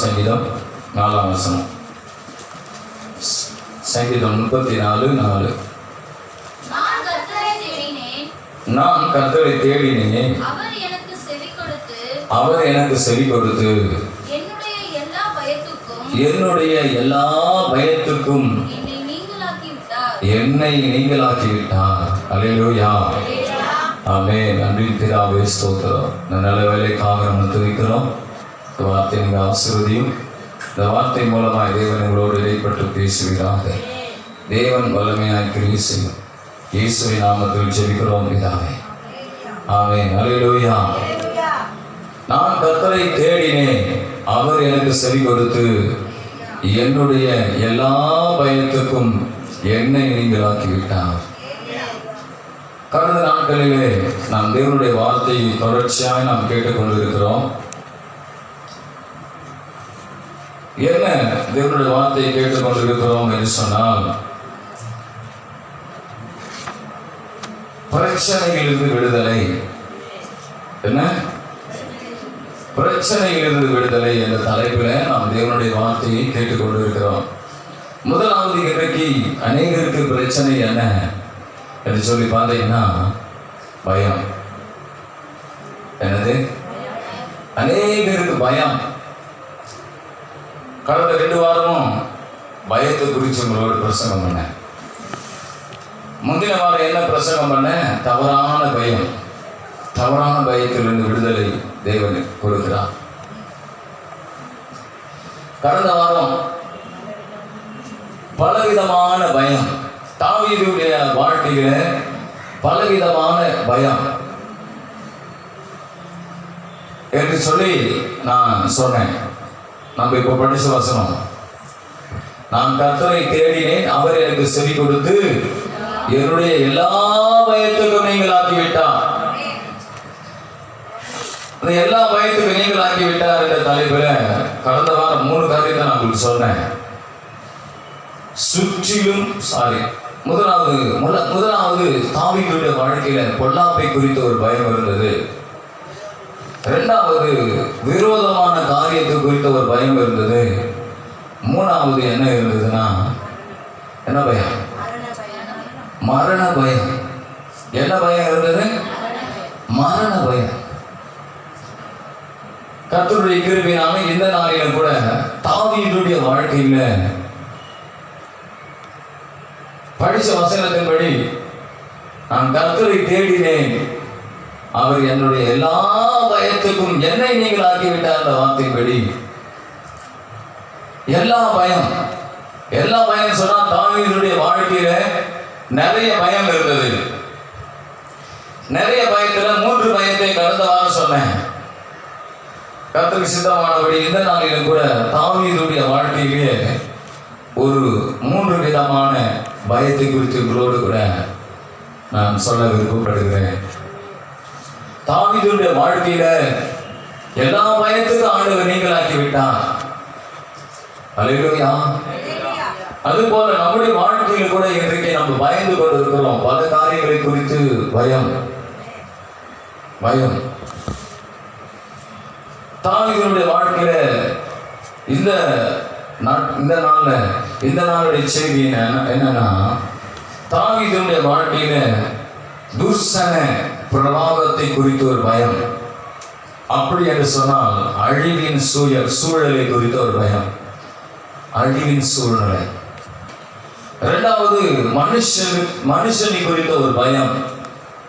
சங்கீதம் 4ஆம் வசனம். சங்கீதம் 34:4. நான் கர்த்தரை தேடினேன், அவர் எனக்கு செவி கொடுத்து என்னுடைய எல்லா பயத்துக்கும் என்னை நீங்களாக்கி விட்டார். அல்லேலூயா, ஆமென். அன்பின் பிதாவே ஸ்தோத்திரம். நல்ல வேலைக்காக நம்ம துதிக்கிறோம். இந்த வார்த்தை நீங்கள் ஆசீர்வதியும். இந்த வார்த்தை மூலமாய் தேவன் உங்களோடு இடைப்பட்டு பேசுவீராக. தேவன் வல்லமையாய் கிரியை செய்யும். இயேசுவின் நாமத்தில் ஜெபிக்கிறோம் பிதாவே, ஆமென். அல்லேலூயா. நான் கர்த்தரை தேடினேன், அவர் எனக்கு செவி கொடுத்து என்னுடைய எல்லா பயத்துக்கும் என்னை நீங்களாக்கிவிட்டார். கடந்த நாட்களிலே நாம் தேவனுடைய வார்த்தையை தொடர்ச்சியாக நாம் கேட்டுக்கொண்டிருக்கிறோம். என்ன தேவனுடைய வார்த்தையை கேட்டுக்கொண்டிருக்கிறோம் என்று சொன்னால், பிரச்சனையிலிருந்து விடுதலை. என்ன? பிரச்சனையிலிருந்து விடுதலை என்ற தலைப்பில் நாம் தேவனுடைய வார்த்தையை கேட்டுக்கொண்டிருக்கிறோம். முதலாவது, இன்றைக்கு அநேகருக்கு பிரச்சனை என்ன என்று சொல்லி பார்த்தீங்கன்னா பயம். என்னது? அநேகருக்கு பயம். கடந்த 2 வாரமும் பயத்தை குறித்து உங்களோட பிரசங்கம் பண்ணேன். முந்தின வாரம் என்ன பிரசங்கம் பண்ணேன்? தவறான பயம். தவறான பயத்திலிருந்து விடுதலை தேவன் கொடுக்கிறார். கடந்த வாரம் பலவிதமான பயம், தாவீதுடைய வாழ்க்கையில பலவிதமான பயம் என்று சொல்லி நான் சொன்னேன். நம்ம இப்ப படிச்ச வசனம், நான் கர்த்தரை தேடினேன், அவர் எனக்கு செவி கொடுத்து என்னுடைய எல்லா பயத்துக்கும் நீங்கள் ஆக்கிவிட்டார். அந்த எல்லா பயத்துக்கும் நீங்கள் ஆக்கிவிட்டார் என்ற தலைப்பில் கடந்த வாரம் 3 காரியத்தை நான் உங்களுக்கு சொன்னேன். சுற்றிலும் முதலாவது தாவீதுடைய வாழ்க்கையில பொல்லாப்பை குறித்த ஒரு பயம் இருந்தது. 2வது விரோதமான காரியத்தை குறித்த ஒரு பயம் இருந்தது. 3வது என்ன இருந்ததுன்னா, என்ன பயம்? மரண பயம். என்ன பயம் இருந்தது? மரண பயம். கர்த்தருடைய கிருபையினால இந்த நாளிலும் கூட தாவீதுடைய வாழ்க்கையில படிச்ச வசனத்தின்படி, நான் கர்த்தரை தேடினேன், அவர் என்னுடைய எல்லா பயத்துக்கும் என்னை நீங்கள் ஆக்கிவிட்டார் அந்த வார்த்தையின்படி எல்லா பயம் சொன்னா தாவீதுடைய வாழ்க்கையில நிறைய பயம் இருந்தது. நிறைய பயத்துல 3 பயத்தை கடந்த வாரம் சொன்னேன். கர்த்தருக்கு சித்தமானபடி இந்த நாளிலும் கூட தாவீதுடைய வாழ்க்கையிலே ஒரு 3 விதமான பயத்தை குறித்து உங்களோடு கூட நான் சொல்ல விருப்பப்படுகிறேன். தாவீதுடைய வாழ்க்கையில எல்லா பயத்துக்கும் ஆண்டவர் நீங்களாக்கி விட்டார். அல்லேலூயா. அதுபோல நம்முடைய வாழ்க்கையில் கூட இன்றைக்கு நம்ம பயந்து கொண்டிருக்கிறோம். பல காரியங்களை குறித்து பயம். தாவீதுடைய வாழ்க்கையில இந்த நாளுடைய செய்தி என்னன்னா, தாவீதுடைய வாழ்க்கையில துர்சன பிரபாவத்தை குறித்து ஒரு பயம். அப்படி என்று சொன்னால் அழிவின் சூழலை குறித்த ஒரு பயம். அழிவின் சூழ்நிலை. 2வது மனுஷனை குறித்த ஒரு பயம்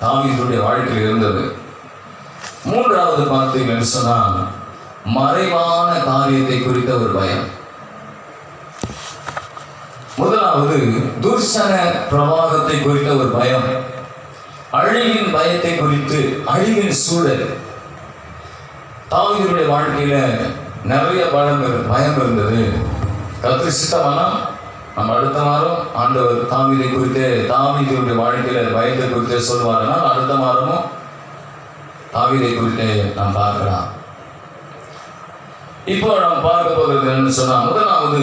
தாவீதுடைய வாழ்க்கையில் இருந்தது. 3வது பார்த்தீங்கன்னு சொன்னால் மறைவான காரியத்தை குறித்த ஒரு பயம். முதலாவது துர்சன பிரவாகத்தை குறித்த ஒரு பயம், அழிவின் பயத்தை குறித்து, அழிவின் சூழல். தாவீதுடைய வாழ்க்கையில நிறைய பயம் இருந்தது. கர்த்தருக்கு சித்தமானா நம்ம அடுத்த வாரம் ஆண்டவர் தாவீதுடைய வாழ்க்கையில பயத்தை குறித்து சொல்வாருன்னா அடுத்த வாரமும் தாவீதை குறித்து நாம் பார்க்கலாம். இப்போ நாம் பார்க்க போகிறது என்று சொன்னால், முதலாவது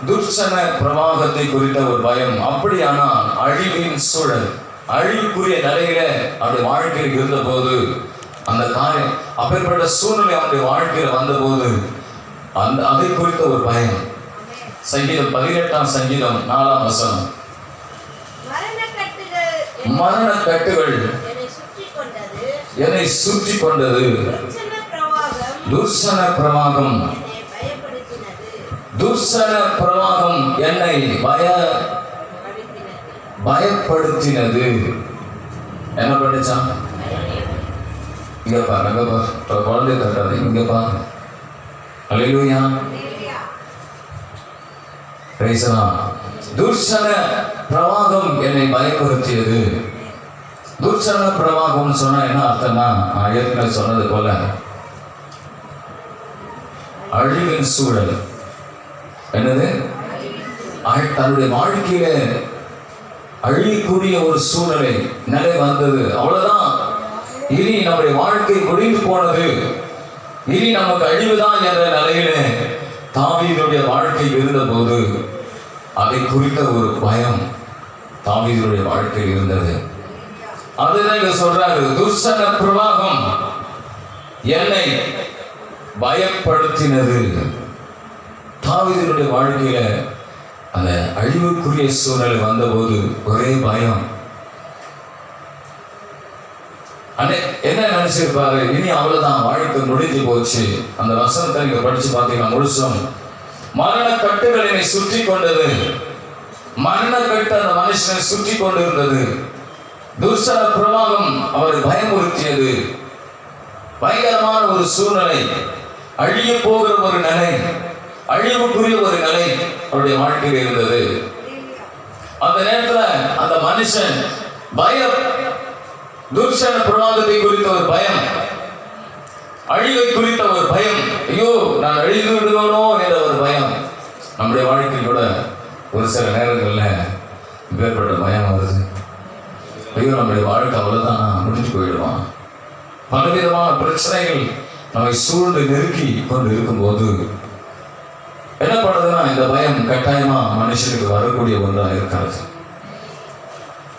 துர்சன பிரவாகத்தை குறித்த ஒரு பயம். அப்படியானால் அழிவின் சூழல், அழிவுக்குரிய நிலையில அவருடைய வாழ்க்கையில் இருந்த போது, அந்த காரியம் அப்பேற்பட்ட சூழ்நிலை அவருடைய வாழ்க்கையில் வந்தபோது அதை குறித்த ஒரு பயம். சங்கீதம் 18ஆம் சங்கீதம் 4ஆம் வசனம். மரண கட்டுகள் என்னை சுற்றி கொண்டது, துர்சன பிரவாகம் என்னை பயப்படுத்தினது. என்ன பண்ணிச்சான்? இங்க பாருங்க, குழந்தை தட்டாது, இங்க பாருங்க. அல்லேலூயா, பிரைஸ் தி லார்ட். துர்சன பிரவாகம் என்னை பயப்படுத்தியது. துர்சன பிரவாகம் சொன்னா என்ன அர்த்தம்னா, ஏற்கனவே சொன்னது போல அழிவின் சூழல். என்னது? தன்னுடைய வாழ்க்கையில அழியக்கூடிய ஒரு சூழ்நிலை நிலை வந்தது. அவ்வளவுதான், இனி நம்முடைய வாழ்க்கை முடிந்து போனது, இனி நமக்கு அழிவுதான் என்ற நிலையில தாவீதுடைய வாழ்க்கை இருந்த போது அதை குறித்த ஒரு பயம் தாவீதுடைய வாழ்க்கையில் இருந்தது. அதுதான் இங்க சொல்றாரு, துர்சன பிரவாகம் என்னை பயப்படுத்தினது. தாவீதுடைய வாழ்க்கையில அந்த அழிவுக்குரிய சூழ்நிலை வந்தபோது ஒரே பயம். என்ன நினைச்சிருப்பாரு? இனி அவ்வளவுதான், வாழ்க்கை முடிஞ்சு போச்சு. அந்த வசனத்தை நீங்க படிச்சு பார்த்தீங்கன்னா முழுசும், மரண கட்டுகள் என்னை சுற்றி கொண்டது. மரண கட்டு அந்த மனுஷனை சுற்றி கொண்டிருந்தது. துர்சன பிரவாகம் அவரை பயமுறுத்தியது. பயங்கரமான ஒரு சூழ்நிலை, அழிய போகிற ஒரு நிலை, அழிவுக்குரிய ஒரு நிலை அவருடைய வாழ்க்கையில் இருந்தது. அந்த நேரத்தில் அந்த மனுஷன் பயம், துர்சன பிரவாகத்தை குறித்த ஒரு பயம், அழிவை குறித்த ஒரு பயம், ஐயோ நான் அழிந்து விடுவேனோ என்ற ஒரு பயம். நம்முடைய வாழ்க்கையில் கூட ஒரு சில நேரங்களில் இப்பேற்பட்ட பயம் வருது. ஐயோ நம்முடைய வாழ்க்கை அவ்வளவுதான், முடிஞ்சு போயிடுவான். பலவிதமான பிரச்சனைகள் நம்மை சூழ்ந்து நெருக்கி கொண்டு இருக்கும்போது என்ன பண்ணுறதுன்னா, இந்த பயம் கட்டாயமா மனுஷனுக்கு வரக்கூடிய ஒன்றாக இருக்காது.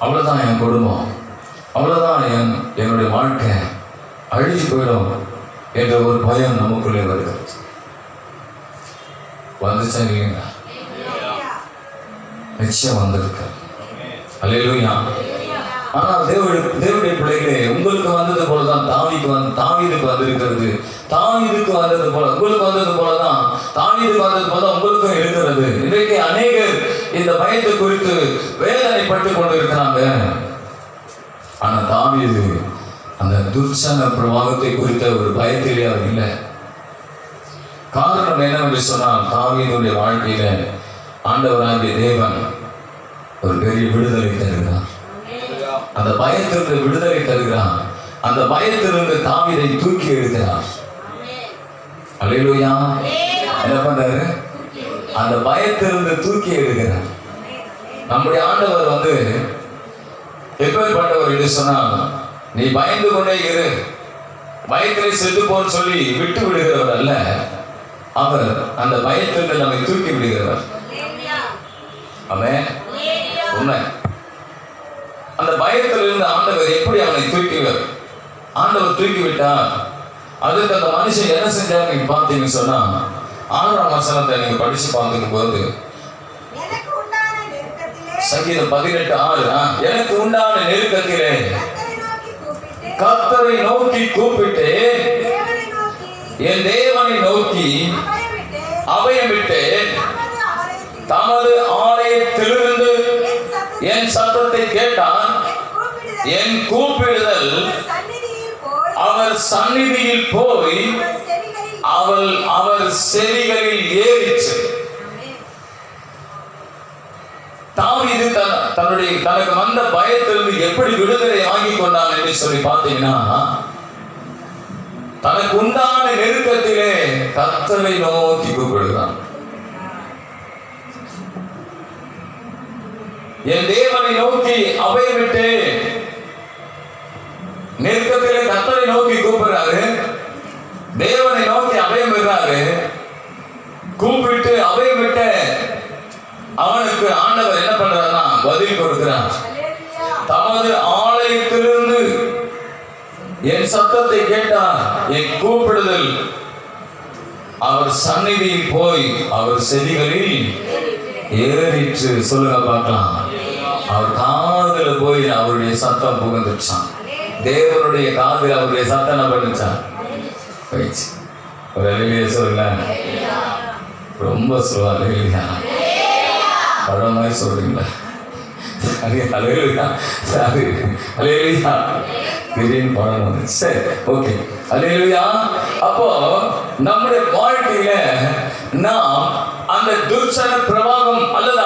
அவ்வளவுதான் என் குடும்பம், அவ்வளவுதான் என்னுடைய வாழ்க்கை அழிஞ்சு போயிடும் என்ற ஒரு பயம் நமக்குள்ளே வருகிறது. வந்துச்சா இல்லைங்களா? நிச்சயம் வந்திருக்கு. அல்லேலூயா. ஆனால் தேவனுடைய பிள்ளைகளே, உங்களுக்கு வந்தது போலதான் தாவீதுக்கு வந்திருக்கிறது. தாவீதுக்கு வந்தது போல உங்களுக்கு வந்தது போலதான் தாவீதுக்கு வந்தது போல உங்களுக்கும் இருக்கிறது. இன்றைக்கு அநேகர் இந்த பயத்தை குறித்து வேதனைப்பட்டு கொண்டு இருக்கிறாங்க. ஆனா தாவீது அந்த துர்சன பிரவாகத்தை குறித்த ஒரு பயத்திலே அவர் இல்லை. காரணம் என்னவென்று சொன்னால், தாவீதுடைய வாழ்க்கையில ஆண்டவராகிய தேவன் ஒரு பெரிய விடுதலை தருகிறார். அந்த பயத்திலிருந்து விடுதலை தருகிறார். அந்த பயத்திலிருந்து தாவீதை தூக்கி எடுக்கிறார். அல்லேலூயா. என்ன பண்றாரு? அந்த பயத்திலிருந்து தூக்கி எடுக்கிறார். நம்முடைய ஆண்டவர் எப்பேற்பட்டவர் என்று சொன்னால், நீ பயந்து கொண்டே இரு, பயத்திலே செத்து போன்னு சொல்லி விட்டு விடுகிறவர் அல்ல. அவர் அந்த பயத்திலிருந்து நம்மை தூக்கி விடுகிறவர். ஆமென். உண்மை. அந்த பயத்திலிருந்து ஆண்டவர் எப்படி அவனை தூக்கிவர்? ஆண்டவர் தூக்கி விட்டார். அதுக்கு அந்த மனுஷன் என்ன செஞ்சார் நீங்க பார்த்தீங்கன்னு சொன்னா, 6ஆம் வசனத்தை நீங்க படிச்சு பார்க்கும் போது, சங்கீதம் 18:6, எனக்கு உண்டான நெருக்கத்திலே கர்த்தரை நோக்கி கூப்பிட்டு என் தேவனை நோக்கி அபயமிட்டு தமது ஆலயத்திலிருந்து என் சத்தத்தை கேட்டான். என் கூப்பிடுதல் அவர் சந்நிதியில் போய் அவர் செவிகளில் ஏறிச்சு. தாவீது தனக்கு வந்த பயத்திலிருந்து எப்படி விடுதலை ஆகி கொண்டான் என்று சொல்லி பார்த்தீங்கன்னா, தனக்கு உண்டான நெருக்கத்திலே கர்த்தரை நோக்கி கூப்பிடுகிறான். என் தேவனை நோக்கி அபயமிட்டு, நெருக்கத்திலே கர்த்தரை நோக்கி கூப்பிடுறாரு, தேவனை நோக்கி அபயம் பெறாரு. கூப்பிட்டு அபயமிட்ட அவனுக்கு ஆண்டவர் என்ன பண்றாருன்னா பதில் கொடுக்கிறார். தமது ஆலயத்திலிருந்து என் சத்தத்தை கேட்டார், என் கூப்பிடுதல் அவர் சந்நிதியில் போய் அவர் செவிகளில் ஏறிற்று. சொல்லுங்க பார்க்கலாம். அவர் காதுல போய் அவருடைய சத்தம் புகுந்துச்சான். தேவனுடைய காதில் அவருடைய சத்தம் என்ன பண்ணுச்சான்? போயிடுச்சு. ஒரு அலையிலேயே சொல்லுங்க. ரொம்ப சொல்லுவாங்க இல்லையா? படம் மாதிரி சொல்றீங்களா? திடீர்னு படம் வந்து சரி, ஓகே. அல்லேலூயா. அப்போ நம்முடைய வாழ்க்கையில நாம் அந்த துர்ச்சன பிரவாகம் அல்லது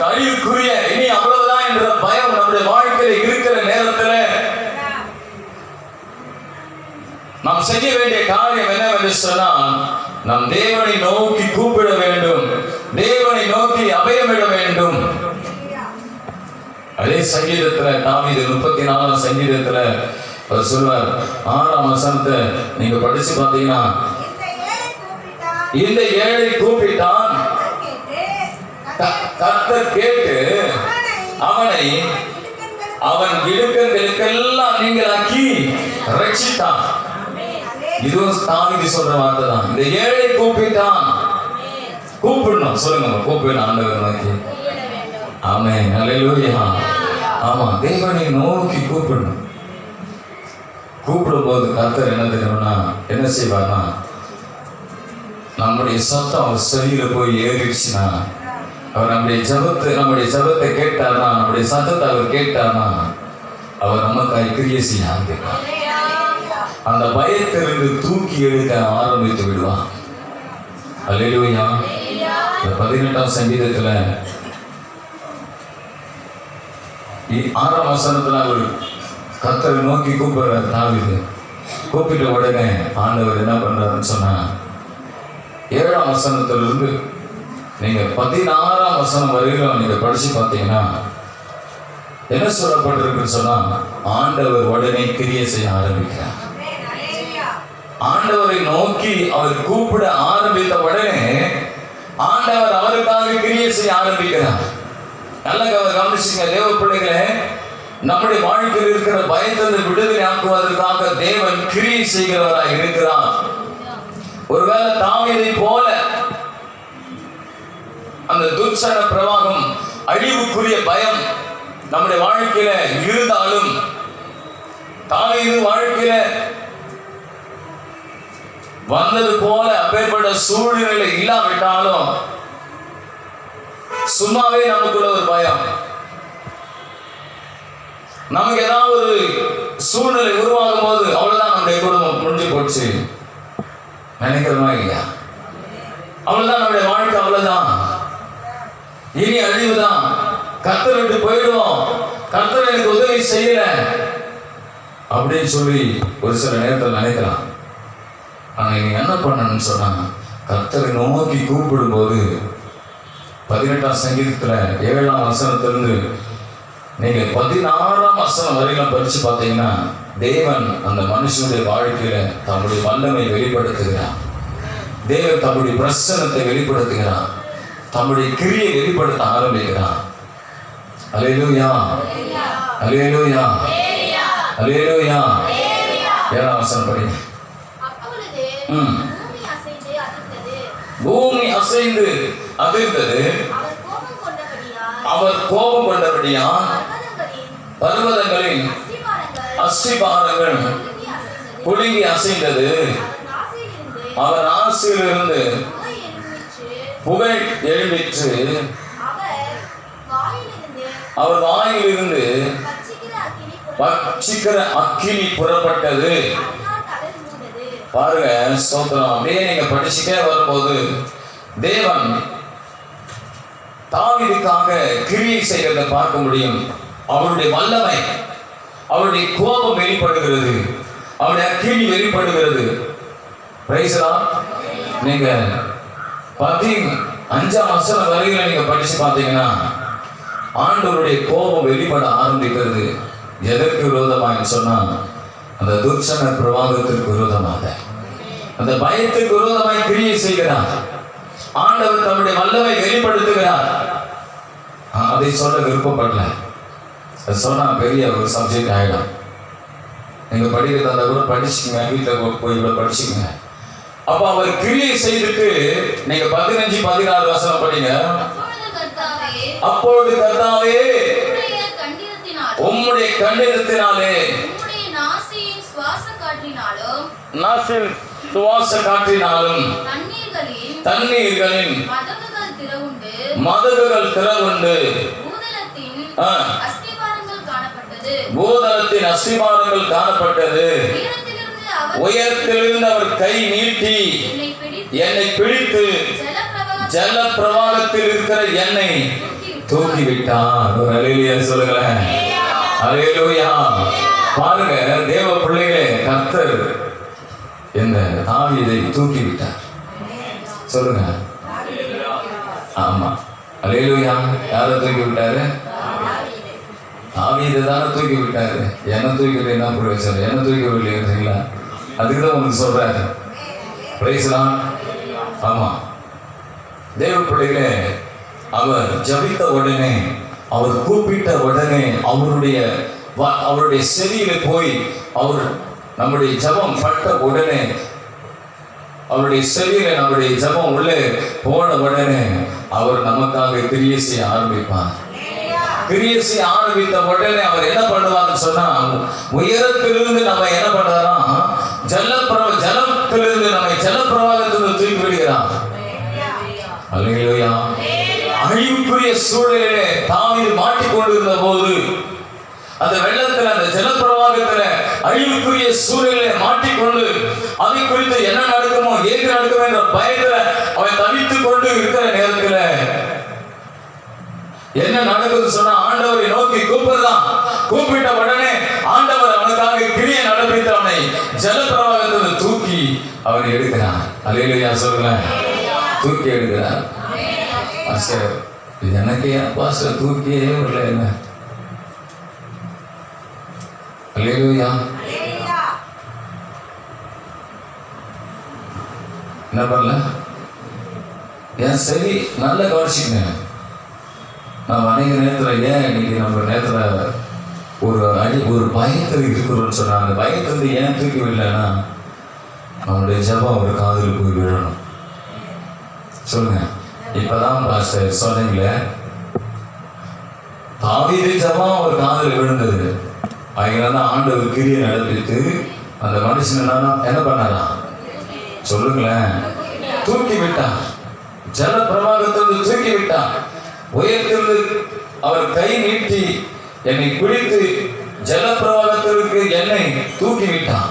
அழிவுக்குரிய இனி அவ்வளவுதான் என்ற பயம் நம்முடைய வாழ்க்கையில இருக்கிற நேரத்துல நாம் செய்ய வேண்டிய காரியம் என்னவென்று சொன்னால், நாம் தேவனை நோக்கி கூப்பிட வேண்டும், தேவனை நோக்கி அபயமிட வேண்டும். அதே சங்கீதத்துல தாவீது 34 சங்கீதத்துல அவர் சொல்வார், 6ஆம் வசனத்தை நீங்க படிச்சு பார்த்தீங்கன்னா, இந்த ஏழை கூப்பிட்டான், கர்த்தர் கேட்டு அவனை அவன் இடுக்கங்களுக்கெல்லாம் நீங்களாக்கி ரட்சித்தான். இதுவும் தாவீது சொல்ற வார்த்தை தான். இந்த ஏழை கூப்பிட்டான். கூப்பிடணும். சொல்லுங்க, கூப்பிடணும் ஆண்டவர் நோக்கி. ஆமென். அல்லேலூயா. ஆமா, தேவனை நோக்கி கூப்பிடணும். கூப்பிடும் போது கர்த்தர் என்ன தெரியும்னா என்ன செய்வார்னா, நம்முடைய சத்தம் அவர் செவியில போய் ஏறிடுச்சுன்னா, அவர் நம்முடைய ஜபத்தை கேட்டார்னா, நம்முடைய சத்தத்தை அவர் கேட்டார்னா, அவர் நமக்காய் கிரியை செய்ய ஆரம்பிப்பார். அந்த பயத்திலிருந்து தூக்கி எடுக்க ஆரம்பித்து விடுவான். அல்லேலூயா. 18ஆம் சங்கீதத்துல 6ஆம் வசனத்துல அவர் கர்த்தரை நோக்கி கூப்பிடுறாரு தாவீது. கூப்பிட்ட உடனே ஆண்டவர் என்ன பண்றாருன்னு சொன்னா, 7ஆம் வசனத்திலிருந்து நீங்க 16ஆம் வசனம் வரையிலும் நீங்க படிச்சு பார்த்தீங்கன்னா என்ன சொல்லப்பட்டிருக்குன்னு சொன்னா, ஆண்டவர் உடனே கிரியை செய்ய ஆரம்பிக்கிறார். ஆண்டவரை நோக்கி அவர் கூப்பிட ஆரம்பித்த உடனே ஆண்டவர் அவருக்காக கிரியை செய்ய ஆரம்பிக்கிறார். நல்ல கவனிச்சுங்க தேவ பிள்ளைகளே, நம்முடைய வாழ்க்கையில் இருக்கிற பயத்திலிருந்து விடுதலை ஆக்குவதற்காக தேவன் கிரியை செய்கிறவராய் இருக்கிறார். ஒருவேளை தாவீதை போல அந்த துர்ச்சன பிரவாகம், அழிவுக்குரிய பயம் நம்முடைய வாழ்க்கையில இருந்தாலும், தாவீது வாழ்க்கையில வந்தது போல அப்பேற்பட்ட சூழ்நிலை இல்லாவிட்டாலும் சும்மாவே நமக்குள்ள ஒரு பயம். நமக்கு ஏதாவது ஒரு சூழ்நிலை உருவாகும் போது அவ்வளவுதான், நம்முடைய குடும்பம் முடிஞ்சு போச்சு நினைக்கிறோமா இல்லையா? அவ்வளவுதான், நம்முடைய வாழ்க்கை அவ்வளவுதான், இனி அழிவுதான், கர்த்தர் விட்டு போயிடுவோம், கர்த்தர் எனக்கு உதவி செய்யல அப்படின்னு சொல்லி ஒரு சில நேரத்தில் நினைக்கலாம். ஆனா நீங்க என்ன பண்ணணும்னு சொன்னா, கர்த்தரை நோக்கி கூப்பிடும் போது 18ஆம் சங்கீதத்துல 7ஆம் வசனத்திலிருந்து நீங்க 16ஆம் வசனம் வரைக்கும் படிச்சு பார்த்தீங்கன்னா, தேவன் அந்த மனுஷனுடைய வாழ்க்கையில தம்முடைய வல்லமை வெளிப்படுத்துகிறார். தேவன் தம்முடைய பிரசன்னத்தை வெளிப்படுத்துகிறார். தம்முடைய கிரியை வெளிப்படுத்த ஆரம்பிக்கிறார். அல்லேலூயா, அல்லேலூயா, அல்லேலூயா. 7ஆம் வசனம் படிங்க. பூமி அசைந்து அதிர்ந்தது. அவர் கோபம் கொண்டபடியால் பர்வதங்களின் அஸ்திபாரங்கள் குலுங்கி அசைந்தது. அவர் நாசியிலிருந்து புகை எழும்பிற்று. அவர் வாயிலிருந்து பட்சிக்கிற அக்கினி புறப்பட்டது. பாருங்க, ஸ்தோத்திரம். அப்படியே நீங்க படிச்சுட்டே வரும்போது தேவன் தாவீதுக்காக கிரியை செய்கிறதை பார்க்க முடியும். அவருடைய வல்லமை, அவருடைய கோபம் வெளிப்படுகிறது, அவருடைய அக்கினி வெளிப்படுகிறது. Praise the Lord. நீங்க 15ஆம் வசனம் வரையில நீங்க படிச்சு பார்த்தீங்கன்னா, ஆண்டவருடைய கோபம் வெளிப்பட ஆரம்பிக்கிறது. எதற்கு விரோதமாக சொன்னா, அந்த துர்ச்சன பிரவாகத்திற்கு விரோதமாக, அந்த பயத்துக்கு விரோதமாய் கிரியை செய்கிறார். ஆண்டவர் தம்முடைய வல்லமை வெளிப்படுத்துகிறார். அதை சொல்ல விருப்பப்படல. அது சொன்னா பெரிய ஒரு சப்ஜெக்ட் ஆயிடும். நீங்க படிக்கிறதா கூட படிச்சுக்கங்க, வீட்டில் போய் கூட படிச்சுக்கங்க. அப்ப அவர் கிரியை செய்துட்டு நீங்க 15-16 வசனம் படிங்க. அப்பொழுது கர்த்தாவே உம்முடைய கண்டிதத்தினாலே நாசில் சுவாச காற்றினாலும் தண்ணீர்களின் மதகுகள் திறவுண்டு பூதலத்தின் அஸ்திபாரங்கள் காணப்பட்டது. உயரத்திலிருந்து அவர் கை நீட்டி என்னை பிடித்து ஜல பிரவாகத்தில் இருக்கிற என்னை தூக்கிவிட்டார். ஒரு அல்லேலூயா சொல்லுங்களேன். அல்லேலூயா. பாருங்க தேவ பிள்ளைகளே, கர்த்தர் இந்த தாவீதை தூக்கிவிட்டார். சொல்லுங்க. ஆமா, அல்லேலூயா. யாரை தூக்கி விட்டாரு? தாவீதை தானே தூக்கி விட்டாரு. என்ன தூக்கி என்ன பிரயோஜனம்? என்ன தூக்கி விடலையா? அதுக்குதான் உங்களுக்கு சொல்றாரு. பிரைஸ்லாம். ஆமா, தேவ பிள்ளைகளே, அவர் ஜபித்த உடனே, அவர் கூப்பிட்ட உடனே அவருடைய செவியில போய் அவர் நம்முடைய ஜபம் பட்ட உடனே, அவருடைய செவியில நம்முடைய ஜபம் உள்ளே போன உடனே அவர் நமக்காக கிரியை செய்ய ஆரம்பிப்பார். கிரியை செய்ய ஆரம்பித்த உடனே அவர் என்ன பண்ணுவார்னு சொன்னா, உயரத்திலிருந்து நம்ம என்ன பண்றாராம், ஜலத்திலிருந்து நம்மை ஜலப்பிரவாகத்திலிருந்து தூக்கி விடுகிறார். அல்லேலூயா. அழிவுக்குரிய சூழலிலே தாவீது மாட்டிக்கொண்டிருந்த போது, அந்த வெள்ளத்துல, அந்த ஜலப்பிரவாகத்துல அழிவுக்குரிய சூழலிலே மாட்டிக்கொண்டு அதை குறித்து என்ன நடக்குமோ, ஏது நடக்குமோ என்ற பயத்துல அவன் தவித்துக் கொண்டு இருக்கிற நேரத்துல என்ன நடக்குது சொன்னா, ஆண்டவரை நோக்கி கூப்பிடுறான். கூப்பிட்ட உடனே ஆண்டவர் அவனுக்காக கிரியை நடப்பித்து அவனை ஜலப்பிரவாகத்தில் தூக்கி அவனை எடுக்கிறான். அல்லேலூயா சொல்லுங்களேன். தூக்கி எடுக்கிறார். பாஸ்டர், இது எனக்கு ஏன் பாஸ்டர் தூக்கியே வரல? என்ன? அல்லேலூயா. என்ன பண்ணல? ஏன் சரி, நல்ல கவனிச்சுங்க. நம்ம அநேக நேரத்தில் ஏன் இன்னைக்கு நம்ம நேரத்தில் ஒரு பயத்தில் இருக்கிறோம்னு சொன்னாங்க. அந்த பயத்திலிருந்து ஏன் தூக்கி விடலைன்னா, நம்மளுடைய ஜபம் ஒரு காதில் போய் விழணும். சொல்லுங்க. இப்பதான் பாஸ்டர் சொன்னீங்களே, தாவீது ஜபம் ஒரு காதில் விழுந்தது. அதனால தான் ஆண்டவர் கிரியை நடப்பித்து அந்த மனுஷன் என்ன பண்ணலாம்? சொல்லுங்களேன். தூக்கி விட்டான். ஜல பிரவாகத்திலிருந்து தூக்கி விட்டான். உயரத்திலிருந்து அவர் கை நீட்டி என்னை பிடித்து ஜலப்பிரவாகத்திற்கு என்னை தூக்கிவிட்டான்.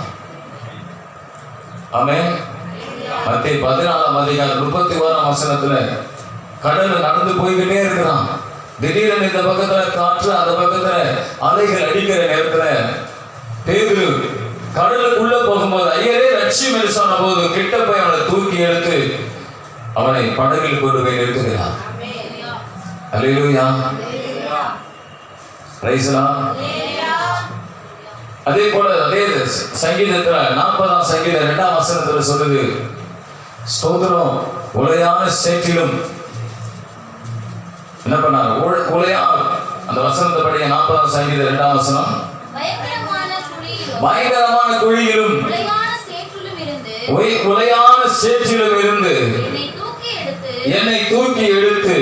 ஆமென். மத்தேயு 14:31 கடல்ல நடந்து போய்கிட்டே இருக்கிறான். திடீரென இந்த பக்கத்துல காற்று, அந்த பக்கத்துல அலைகள் அடிக்கிற நேரத்துல பேதுரு கடலுக்குள்ள போகும்போது, ஐயரே ரட்சியம் என்று சொன்ன போது கிட்ட போய் அவனை தூக்கி எடுத்து அவனை படகில் கொண்டு போய் நிறுத்துகிறான். அல்லேலூயா. பிரைஸ்லாம். அதே போல அதே சங்கீதத்துல 40ஆம் சங்கீதம் 2ஆம் வசனத்துல சொல்லுது, ஸ்தோத்திரம் உளையான சேற்றிலும் என்ன பண்ணாங்க? உளையா. அந்த வசனத்தை படிங்க. 40ஆம் சங்கீதம் 2ஆம் வசனம். பயங்கரமான குழியிலும் உளையான சேற்றிலும் இருந்து என்னை தூக்கி எடுத்து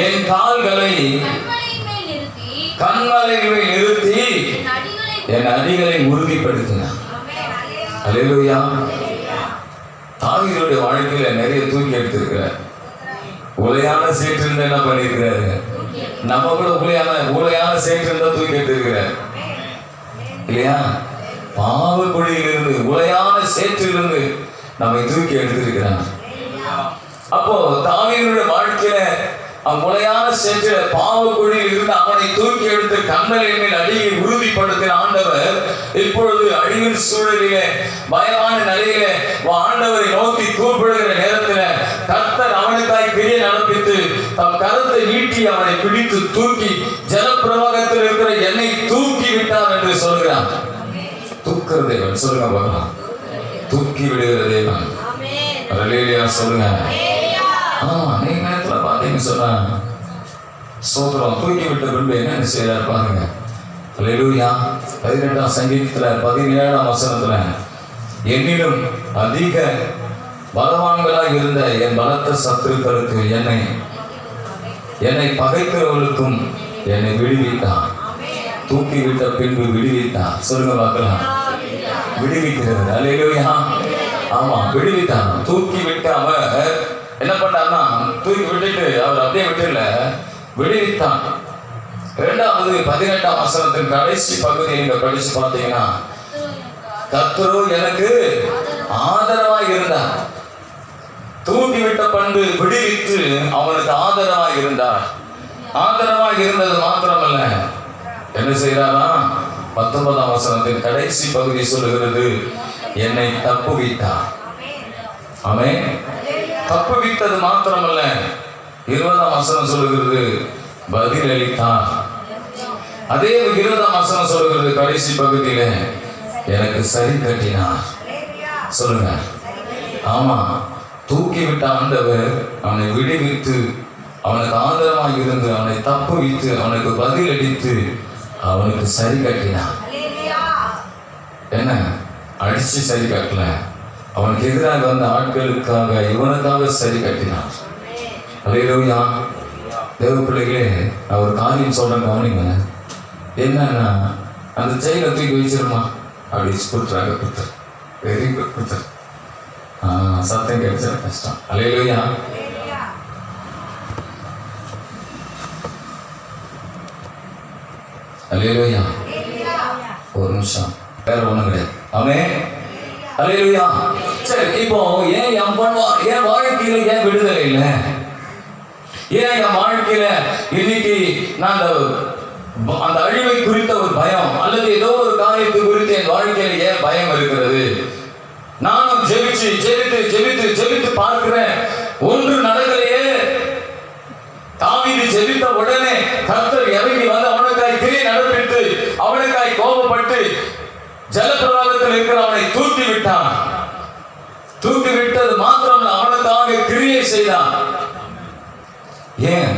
என் கால்களை கண்மலையில் நிறுத்தி என் அடிகளை உறுதிப்படுத்தினார். அல்லேலூயா. தாவீதுடைய வாழ்க்கையில நிறைய தூக்கி எடுத்திருக்கிறார். உளையான சேற்றிலிருந்து என்ன பண்ணிருக்கிறாரு? நம்ம கூட உளையான சேற்றிலிருந்து தூக்கி எடுத்திருக்கிறார் இல்லையா? பாவ குழியிலிருந்து, உளையான சேற்றிலிருந்து நம்மை தூக்கி எடுத்திருக்கிறார். அப்போ தாவீதுடைய வாழ்க்கையில முளையான சேற்றில பாவ குழியில் இருந்து அவனை தூக்கி எடுத்து கண்மலையின் மேல் அடியை உறுதிப்படுத்தின ஆண்டவர் இப்பொழுது அழிவின் சூழலிலே, பயமான நிலையிலே ஆண்டவரை நோக்கி கூப்பிடுகிற நேரத்தில் கர்த்தர் அவனுக்காய் கிரியை நடப்பித்து தம் கரத்தை நீட்டி அவனை பிடித்து தூக்கி ஜலப்பிரவாகத்தில் இருக்கிற என்னை தூக்கி விட்டார் என்று சொல்கிறார். தூக்குற தேவன். சொல்லுங்க பார்க்கலாம். தூக்கி விடுகிற தேவன். அல்லேலூயா சொல்லுங்க. அநேக நேரத்தில் பார்த்தீங்கன்னு சொன்னா, ஸ்தோத்திரம் தூக்கி விட்ட பின்பு என்ன செய்யறாரு பாருங்க. அல்லேலூயா. 18ஆம் சங்கீதத்துல 17ஆம் வசனத்துல என்னிலும் அதிக பலவான்களாக இருந்த என் பலத்த சத்துருக்களுக்கு என்னை பகைக்கிறவர்களுக்கும் என்னை விடுவித்தான். தூக்கிவிட்ட பின்பு விடுவித்தான். சொல்லுங்க பார்க்கலாம். விடுவிக்கிறது. அல்லேலூயா. ஆமா, விடுவித்தான். தூக்கி விட்டு அவர் என்ன பண்ணார்னா, தூக்கி விட்டுட்டு அவர் அப்படியே விட்டுல விடுவித்தான். 2வது 18ஆம் வசனத்தின் கடைசி பகுதியை நீங்க படிச்சு பார்த்தீங்கன்னா, கர்த்தரோ எனக்கு ஆதரவாய் இருந்தார். தூக்கி விட்ட பண்பு விடுவித்து அவனுக்கு ஆதரவாய் இருந்தார். ஆதரவாய் இருந்தது மாத்திரமல்ல, என்ன செய்யறாரா? 19ஆம் வசனத்தின் கடைசி பகுதி சொல்லுகிறது, என்னை தப்புவித்தார். ஆமென். தப்புவித்தது மாத்திரமல்ல, 20ஆம் வசனம் சொல்லுகிறது, பதிலளித்தார். அதே 20ஆம் வசனம் சொல்லுகிறது கடைசி பகுதியில, எனக்கு சரி கட்டினார். சொல்லுங்க. ஆமா, தூக்கி விட்ட ஆண்டவர் அவனை விடுவித்து அவனுக்கு ஆதரவாக இருந்து அவனை தப்புவித்து அவனுக்கு பதிலளித்து அவனுக்கு சரி கட்டினான். என்ன அடிச்சு சரி கட்டல, அவனுக்கு எதிராக வந்த ஆட்களுக்காக இவனுக்காக சரி கட்டினான். அல்லேலூயா. தேவ பிள்ளைகளே, நான் ஒரு காரியம் சொல்றேன், கவனிங்க. என்னன்னா, அந்த செயலை தூக்கி வச்சிருமா அப்படி கொடுத்துறாங்க. கொடுத்துரு, வெரி குட், கொடுத்துரு. சத்தம் கிடைச்சா கஷ்டம். அல்லேலூயா. அல்லேலூயா. ஒரு நிமிஷம், வேற ஒண்ணும் கிடையாது. ஆமென். அல்லேலூயா. சரி, இப்போ ஏன் என் வாழ்க்கையில ஏன் விடுதலை இல்லை? ஏன் என் வாழ்க்கையில இன்னைக்கு நான் அந்த அழிவை குறித்த ஒரு பயம் அல்லது ஏதோ ஒரு காரியத்தை குறித்து என் வாழ்க்கையில ஏன் பயம் இருக்கிறது? நானும் ஜெபித்து பார்க்கிறேன், ஒன்று நடக்கலையே. தாவீது ஜெபித்த உடனே கர்த்தர் இறங்கி வந்து அவனுக்காய் கிரியை நடப்பித்து அவனுக்காய் கோபப்பட்டு ஜலப்பிரவாகத்தில் இருக்கிற அவனை தூக்கி விட்டான். தூக்கி விட்டது மாத்திரமல்ல, அவனுக்காக கிரியை செய்தான். ஏன்?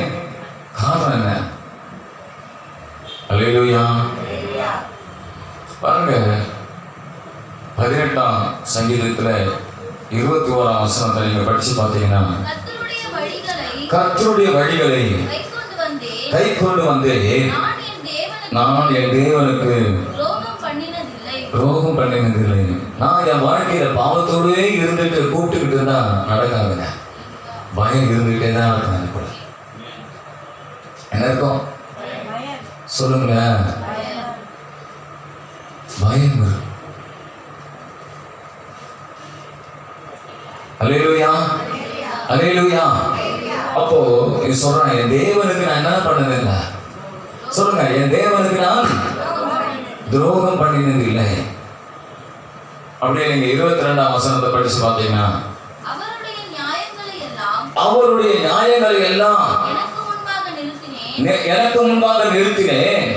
காரணம் என்ன? அல்லேலூயா. பாருங்க, 18ஆம் சங்கீதத்துல 21ஆம் வசனத்தை நீங்க படிச்சு பார்த்தீங்கன்னா, கர்த்தருடைய வழிகளை கை கொண்டு வந்தேன், நான் என் தேவனுக்கு துரோகம் பண்ணினதில்லை. நான் என் வாழ்க்கையில பாவத்தோடே இருந்துட்டு கூப்பிட்டுக்கிட்டு இருந்தா நடக்காதுங்க. பயம் இருந்துகிட்டே தான் இருக்கும். எனக்கு என்ன இருக்கும் சொல்லுங்க? பயம் இருக்கும். அல்லேலூயா. அல்லேலூயா. அப்போ சொல்றேன், என் தேவனுக்கு நான் என்ன பண்ணதில்லை? சொல்லுங்க, என் தேவனுக்கு நான் துரோகம் பண்ணினது இல்லை. அப்படியே நீங்க 22ஆம் வசனத்தை படிச்சு பார்த்தீங்கன்னா, அவருடைய நியாயங்களை எல்லாம் எனக்கு முன்பாக நிறுத்தினேன்,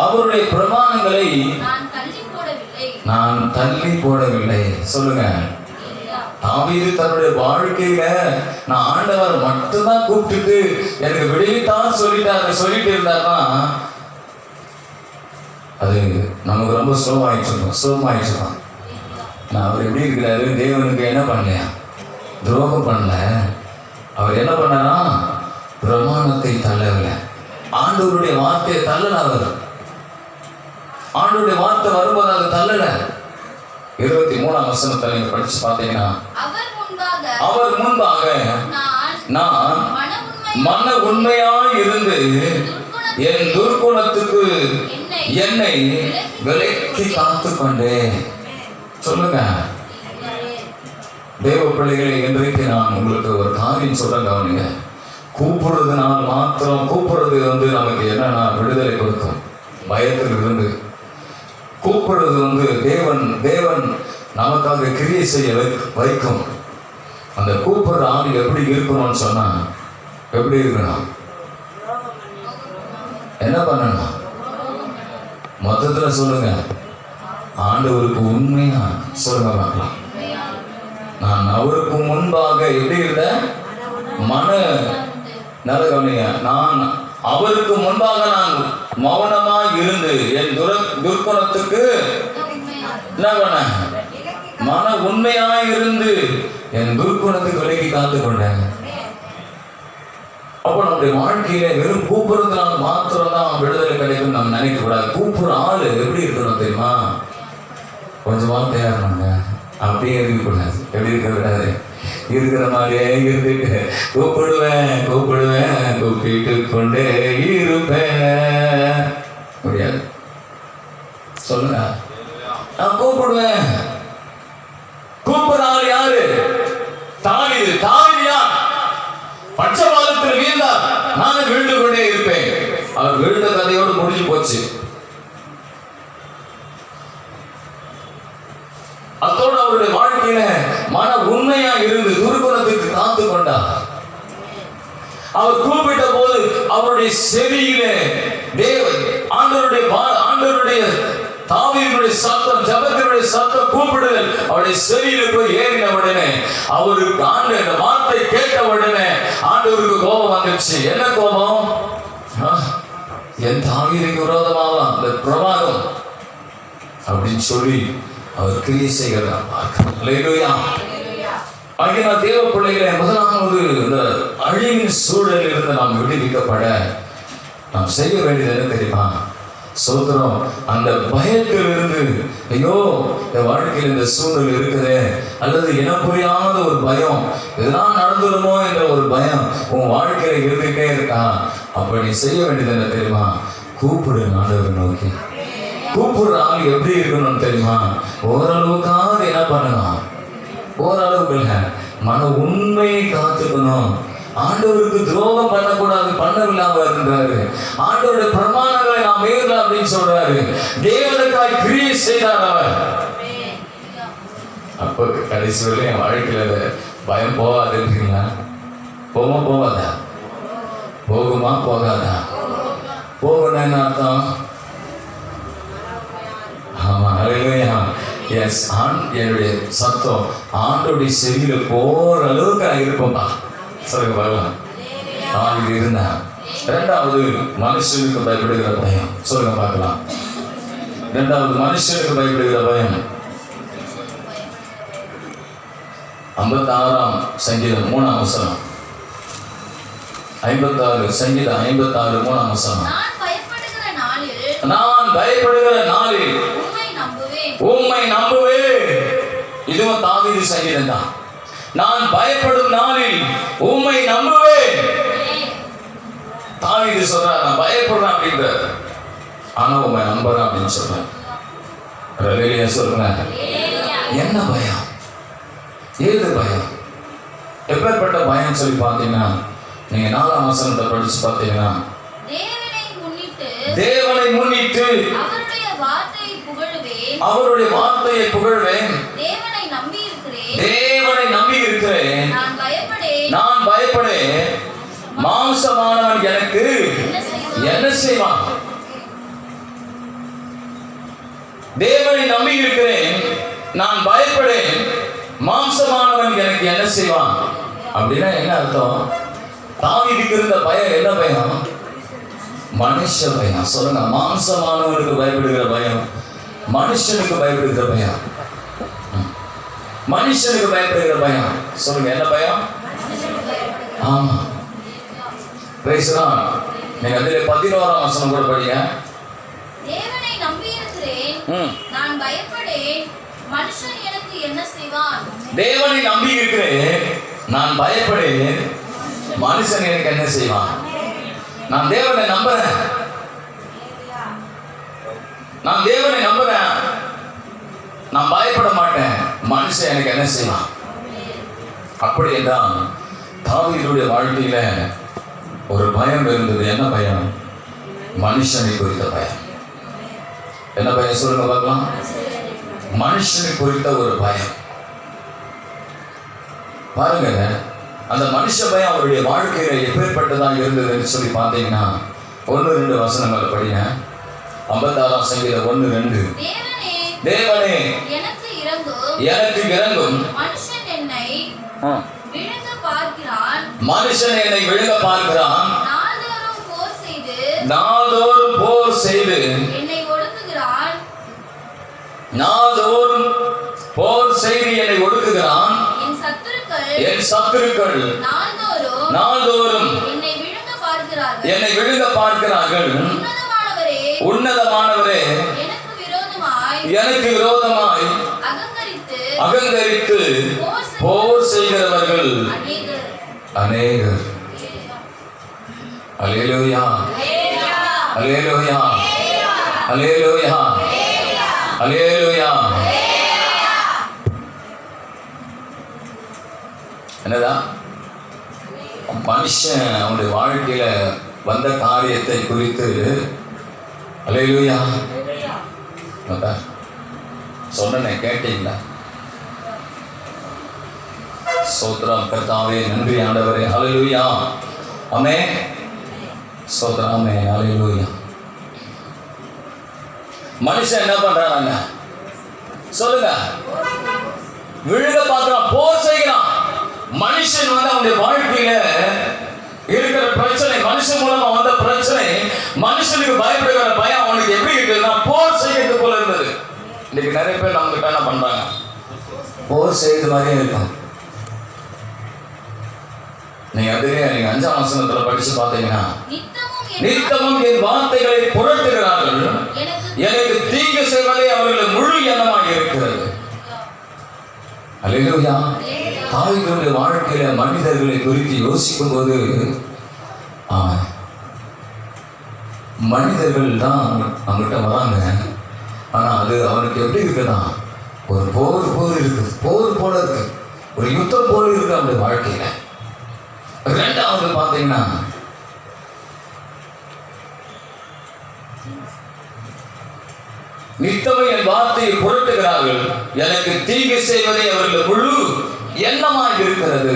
அவருடைய பிரமாணங்களை நான் தள்ளி போடவில்லை. சொல்லுங்க. தாவீது தன்னுடைய வாழ்க்கையில நான் ஆண்டவர் மட்டும்தான் கூப்பிட்டு எனக்கு விடுவித்தான் சொல்லிட்டு இருந்தாருன்னா அது நமக்கு ரொம்ப சோகமாயிட்டு. நான் அவர் எப்படி இருக்கிறாரு? தேவனுக்கு என்ன பண்ணலையா? துரோகம் பண்ணல. அவர் என்ன பண்ணாரா? பிரமாணத்தை தள்ளவில்லை. ஆண்டவருடைய வார்த்தையை தள்ளல. அவர் ஆண்டவருடைய வார்த்தை வரும்போது அதை தள்ளல. 23ஆம் வசனத்தை நீங்க படிச்சு பார்த்தீங்கன்னா, அவர் முன்பாக நான் மன உண்மையாய் இருந்து என் துர்க்குணத்துக்கு என்னை விலக்கி காத்து கொண்டேன். சொல்லுங்க. தேவ பிள்ளைகளை, இன்றைக்கு நான் உங்களுக்கு ஒரு காரியம் சொல்ல கவனிங்க. கூப்பிடுறதுனால மாத்திரம் கூப்பிடுறது நமக்கு என்னன்னா விடுதலை கொடுக்கும். பயத்தில் இருந்து கூப்பிடுறது தேவன் நமக்காக கிரியை செய்ய வைக்கும். அந்த கூப்பிடுற ஆள் எப்படி இருக்கணும்னு சொன்னா, எப்படி இருக்கணும்? என்ன பண்ணணும்? மொத்தத்துல சொல்லுங்க. ஆண்டவருக்கு உண்மையா சொல்லுங்க பார்க்கலாம். நான் அவருக்கு முன்பாக எப்படி இருந்தேன்? மன நல்ல கவனிங்க. நான் அவருக்கு முன்பாக நான் மௌனமாய் இருந்து என் துர்க்குணத்துக்கு என்ன பண்ண மன உண்மையாய் இருந்து என் துர்க்குணத்துக்கு விலக்கி காத்து கொண்டேன். அப்போ நம்முடைய வாழ்க்கையில வெறும் கூப்பிடுறதுனால மாத்திரம் தான் விடுதலை கிடைக்கும் நம்ம நினைக்க கூடாது. கூப்பிடுற ஆளு எப்படி இருக்கணும் தெரியுமா? கொஞ்சமா தேவைங்க, அப்படியே இருக்கக்கூடாது. எப்படி இருக்க விடாது, இருக்கிற மாதிரியே இருந்துட்டு கூப்பிடுவேன் கூப்பிட்டு கொண்டே இருப்பேன். முடியாது. சொல்லுங்க, நான் கூப்பிடுவேன். கூப்பிடுற ஆள் யாரு? தாவீது. தாவீது பட்சபாதத்தில் வீழ்ந்தார், நான் வீழ்ந்து கொண்டே இருப்பேன். அவர் வீழ்ந்த கதையோடு முடிஞ்சு போச்சு. அதோடு அவருடைய வாழ்க்கையில மன உண்மையா இருந்து துர்க்குணத்துக்கு காத்து கொண்டார். அவர் கூப்பிட்ட போது அவருடைய செவியிலே தேவன் ஆண்டவருடைய தாவீதுடைய சத்தம், ஜெபத்தினுடைய சத்தம், கூப்பிடுதல் அவருடைய செவியில போய் ஏறின உடனே அவருக்கு ஆண்டவர் வார்த்தை கேட்ட உடனே ஆண்டவருக்கு கோபம் வந்துச்சு. என்ன கோபம்? என் தாவீதுக்கு விரோதமாக அந்த பிரமாதம் அப்படின்னு சொல்லி அவர் கிரியை செய்கிறார். ஆகிய தேவ பிள்ளைகளை முதலாவது இந்த அழிவின் சூழலில் இருந்து நாம் விடுவிக்கப்பட நாம் செய்ய வேண்டியது என்ன தெரியுமா? சோதரம். அந்த பயத்தில் இருந்து, ஐயோ என் வாழ்க்கையில் இந்த சூழல் இருக்குது, அல்லது இனம் புரியாத ஒரு பயம், இதெல்லாம் நடந்துடுமோ என்ற ஒரு பயம் உன் வாழ்க்கையில இருந்துகிட்டே இருக்கா? அப்ப நீ செய்ய வேண்டியது என்ன தெரியுமா? கூப்பிடு ஆண்டவரை நோக்கி. கூப்பிடுற ஆள் எப்படி இருக்கணும்னு தெரியுமா? ஓரளவுக்காவது என்ன பண்ணணும்? ஓரளவுக்கு இல்லை, மன உண்மையை காத்துக்கணும். ஆண்டவருக்கு துரோகம் பண்ணக்கூடாது, பண்ணவில்லாம இருந்தாரு. ஆண்டவருடைய பிரமாணங்களை நாம் மீறலாம் அப்படின்னு சொல்றாரு. தேவனுக்காய் கிரியை செய்தார் அவர். அப்ப கடைசி வரையும் என் வாழ்க்கையில பயம் போகாதுன்றீங்களா? போகாதா? போகுமா போகாதா? போகணும் என்ன அர்த்தம்? ஆமா, அல்லேலூயா. எஸ், என்னுடைய சத்தம் ஆண்டோடைய செவியில போற அளவுக்கு நான் இருப்பேன்பா. சொல்லுங்க பார்க்கலாம். தாவீது இருந்தார். இரண்டாவது, மனுஷனுக்கு பயப்படுகிற பயம். சொல்லுங்க பார்க்கலாம். இரண்டாவது, மனுஷனுக்கு பயப்படுகிற பயம். 56 சங்கீதம் 3ஆம் வசனம். 56 சங்கீதம் 56 3ஆம் வசனம். நான் பயப்படுகிற நாளில் உம்மை நம்புவேன். இதுவும் தாவீது சங்கீதம் தான். நான் பயப்படும் நாளில் உம்மை நம்புவேன். தாவீது சொல்றார், நான் பயப்படுறேன் அப்படின்றார், ஆனா உம்மை நம்புறேன் அப்படின்னு சொல்றேன். அல்லேலூயா சொல்லுங்க. என்ன பயம்? ஏது பயம்? எப்பேற்பட்ட பயம் சொல்லி பார்த்தீங்கன்னா, நீங்க 4ஆம் வசனத்தை படிச்சு பார்த்தீங்கன்னா, தேவனை முன்னிட்டு அவருடைய வார்த்தையை புகழ்வேன். தேவனை நம்பி இருக்கிறேன். நான் பயப்படேன். மாம்சமானவன் எனக்கு என்ன செய்வான்? தேவனை நம்பி இருக்கிறேன், நான் பயப்படேன். மாம்சமானவன் எனக்கு என்ன செய்வான்? அப்படின்னா என்ன அர்த்தம்? தாவீதுக்கு இருந்த பயம் என்ன பயம்? மனுஷ பயம். சொல்லுங்க, மாம்சமானவனுக்கு பயப்படுகிற பயம், மனுஷனுக்கு பயப்படுகிற பயம். மனுஷனுக்கு பயப்படுகிற பயம். சொல்லுங்க, என்ன பயம்? ஆமா, பேசுறான். நீங்க அதிலே 11ஆம் வசனம் கூட படிங்க. தேவனை நம்பி இருக்கிறேன், நான் பயப்படேன். மனுஷன் எனக்கு என்ன செய்வான்? தேவனை நம்பி இருக்கிறேன், நான் பயப்படேன். மனுஷன் எனக்கு என்ன செய்வான்? நான் தேவனை நம்புறேன், நான் தேவனை நம்புறேன், நான் பயப்பட மாட்டேன். மனுஷன் எனக்கு என்ன செய்வான்? அப்படி என்றால் தாவீதுடைய வாழ்க்கையில ஒரு பயம் இருந்தது. என்ன பயம்? மனுஷனை குறித்த பயம். என்ன பயம் சொல்லுங்க பார்க்கலாம். மனுஷனை குறித்த ஒரு பயம். பாருங்க, அந்த மனுஷ பயம் அவருடைய வாழ்க்கையில எப்பேற்பட்டதான் இருந்ததுன்னு சொல்லி பார்த்தீங்கன்னா, 1-2 வசனங்களை படிங்க. 56ஆம் சங்கீதம் 1-2. தேவனே எனக்கு இறங்கும். மனுஷன் என்னை விழுங்க பார்க்கிறான். நாள்தோறும் போர் செய்து என்னை ஒடுக்குகிறான். நாள்தோறும் போர் செய்து என் சத்துருக்கள் நாள்தோறும் என்னை விழுங்க பார்க்கிறார்கள். உன்னதமானவரே எனக்கு விரோதமாய் அகங்கரித்து போர் செய்கிறவர்கள் அநேகர். அல்லேலூயா, அல்லேலூயா, அல்லேலூயா, அல்லேலூயா. என்னதான் மனுஷன் அவனுடைய வாழ்க்கையில வந்த காரியத்தை குறித்து அல்லேலூயா சொன்னேன், கேட்டீங்களா? சோத்ரம் கர்த்தாவே, நன்றி ஆண்டவரே, அல்லேலூயா, ஆமென், சோத்ரம், ஆமென், அல்லேலூயா. மனுஷன் என்ன பண்றாங்க சொல்லுங்க? விழுக பார்க்கிறான், போர் செய்கிறான். மனுஷன் அவனுடைய வாழ்க்கையில இருக்கிற பிரச்சனை, மனுஷன் மூலமா வந்த பிரச்சனை, மனுஷனுக்கு பயப்படுகிற பயம் அவனுக்கு எப்படி இருக்குன்னா போர் செய்யறது போல இருந்தது. இன்னைக்கு நிறைய பேர் நம்ம கிட்ட என்ன பண்றாங்க? போர் செய்யறது மாதிரியே இருக்கும். நீங்க அதுவே நீங்க 5ஆம் வசனத்துல படிச்சு பார்த்தீங்கன்னா, நித்தமும் என் வார்த்தைகளை புரட்டுகிறார்கள், எனக்கு தீங்கு செய்வதே அவர்கள் முழு எண்ணமாக இருக்கிறது. அல்லேலூயா. தாவீதுடைய வாழ்க்கையில மனிதர்களை குறித்து யோசிக்கும் போது மனிதர்கள் தான் அவங்ககிட்ட வராங்க. ஆனா அது அவனுக்கு எப்படி இருக்குன்னா ஒரு போர் இருக்கு, போர் போல இருக்கு, ஒரு யுத்தம் போல இருக்கு அவனுடைய வாழ்க்கையில. இரண்டாவது பார்த்தீங்கன்னா நித்தமும் என் வார்த்தையை புரட்டுகிறார்கள், எனக்கு தீங்கு செய்வதே அவர்கள் முழு எண்ணமாக இருக்கிறது.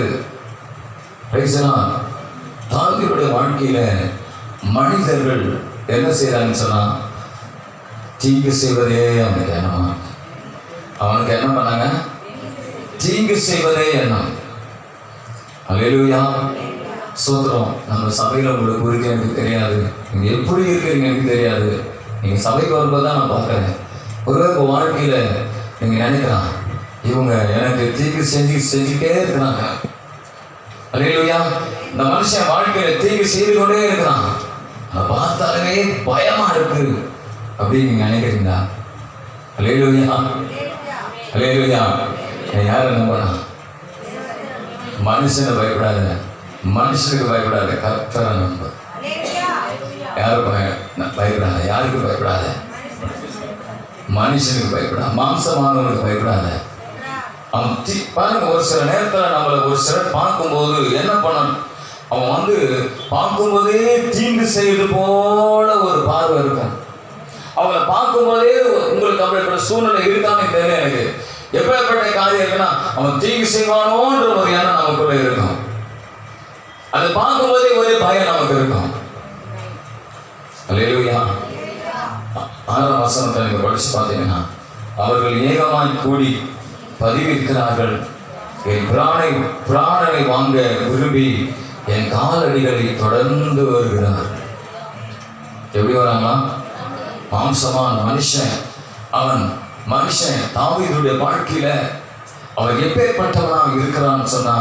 தாவீதுடைய வாழ்க்கையில மனிதர்கள் என்ன செய்யறாங்கன்னு சொன்னா தீங்கு செய்வதே அவனுக்கு எண்ணமா. அவனுக்கு என்ன பண்ணாங்க? தீங்கு செய்வதே எண்ணம். அல்லேலூயா, சோத்திரம். நம்ம சபையில உங்களுக்கு குறிக்க எனக்கு தெரியாது, நீங்க எப்படி இருக்கிறீங்க எனக்கு தெரியாது. நீங்க சபைக்கு வரும்போது தான் நான் பார்க்கறேன். ஒருவேளை உங்க வாழ்க்கையில நீங்க நினைக்கலாம், இவங்க எனக்கு தீங்கு செஞ்சுட்டே இருக்கிறாங்க. அல்லேலூயா. இந்த மனுஷன் வாழ்க்கையில தீங்கு செய்து கொண்டே இருக்கிறான், அதை பார்த்தாலே பயமா இருக்கு அப்படின்னு நீங்க நினைக்கிறீங்களா? அல்லேலூயா, அல்லேலூயா. யாரை நம்பலாம்? மனுஷனை பயப்படாத, மனுஷனுக்கு பயப்படாத, கர்த்தரை நம்ப. யாரும் பயப்படாத, யாருக்கு பயப்படாத, மனுஷனுக்கு பயப்படாத, மாம்சமானவனுக்கு பயப்படாத. அவன் பாருங்க, ஒரு சில நேரத்தில் நம்மளை ஒரு சிலர் பார்க்கும்போது என்ன பண்ணணும், அவன் பார்க்கும்போதே தீங்கு செய்வது போல ஒரு பார்வை இருக்கும். அவங்களை பார்க்கும்போதே உங்களுக்கு அப்படிப்பட்ட சூழ்நிலை இருக்கான்னு தெரியல எனக்கு. எப்பேற்பட்ட காரியம் இருக்குன்னா அவன் தீங்கு செய்வானோன்ற ஒரு எண்ணம் நமக்குள்ள இருக்கும். அதை பார்க்கும்போதே ஒரே பயம் நமக்கு இருக்கும். அல்லேலூயா. 6ஆம் வசனத்தை நீங்க படிச்சு பார்த்தீங்கன்னா, அவர்கள் ஏகமாய் கூடி பதிவிருக்கிறார்கள், என் பிராணனை வாங்க விரும்பி என் காலடிகளை தொடர்ந்து வருகிறார்கள். எப்படி வராங்களா? மாம்சமான மனுஷன் தாவீதுடைய வாழ்க்கையில அவன் எப்பேற்பட்டவனாக இருக்கிறான்னு சொன்னா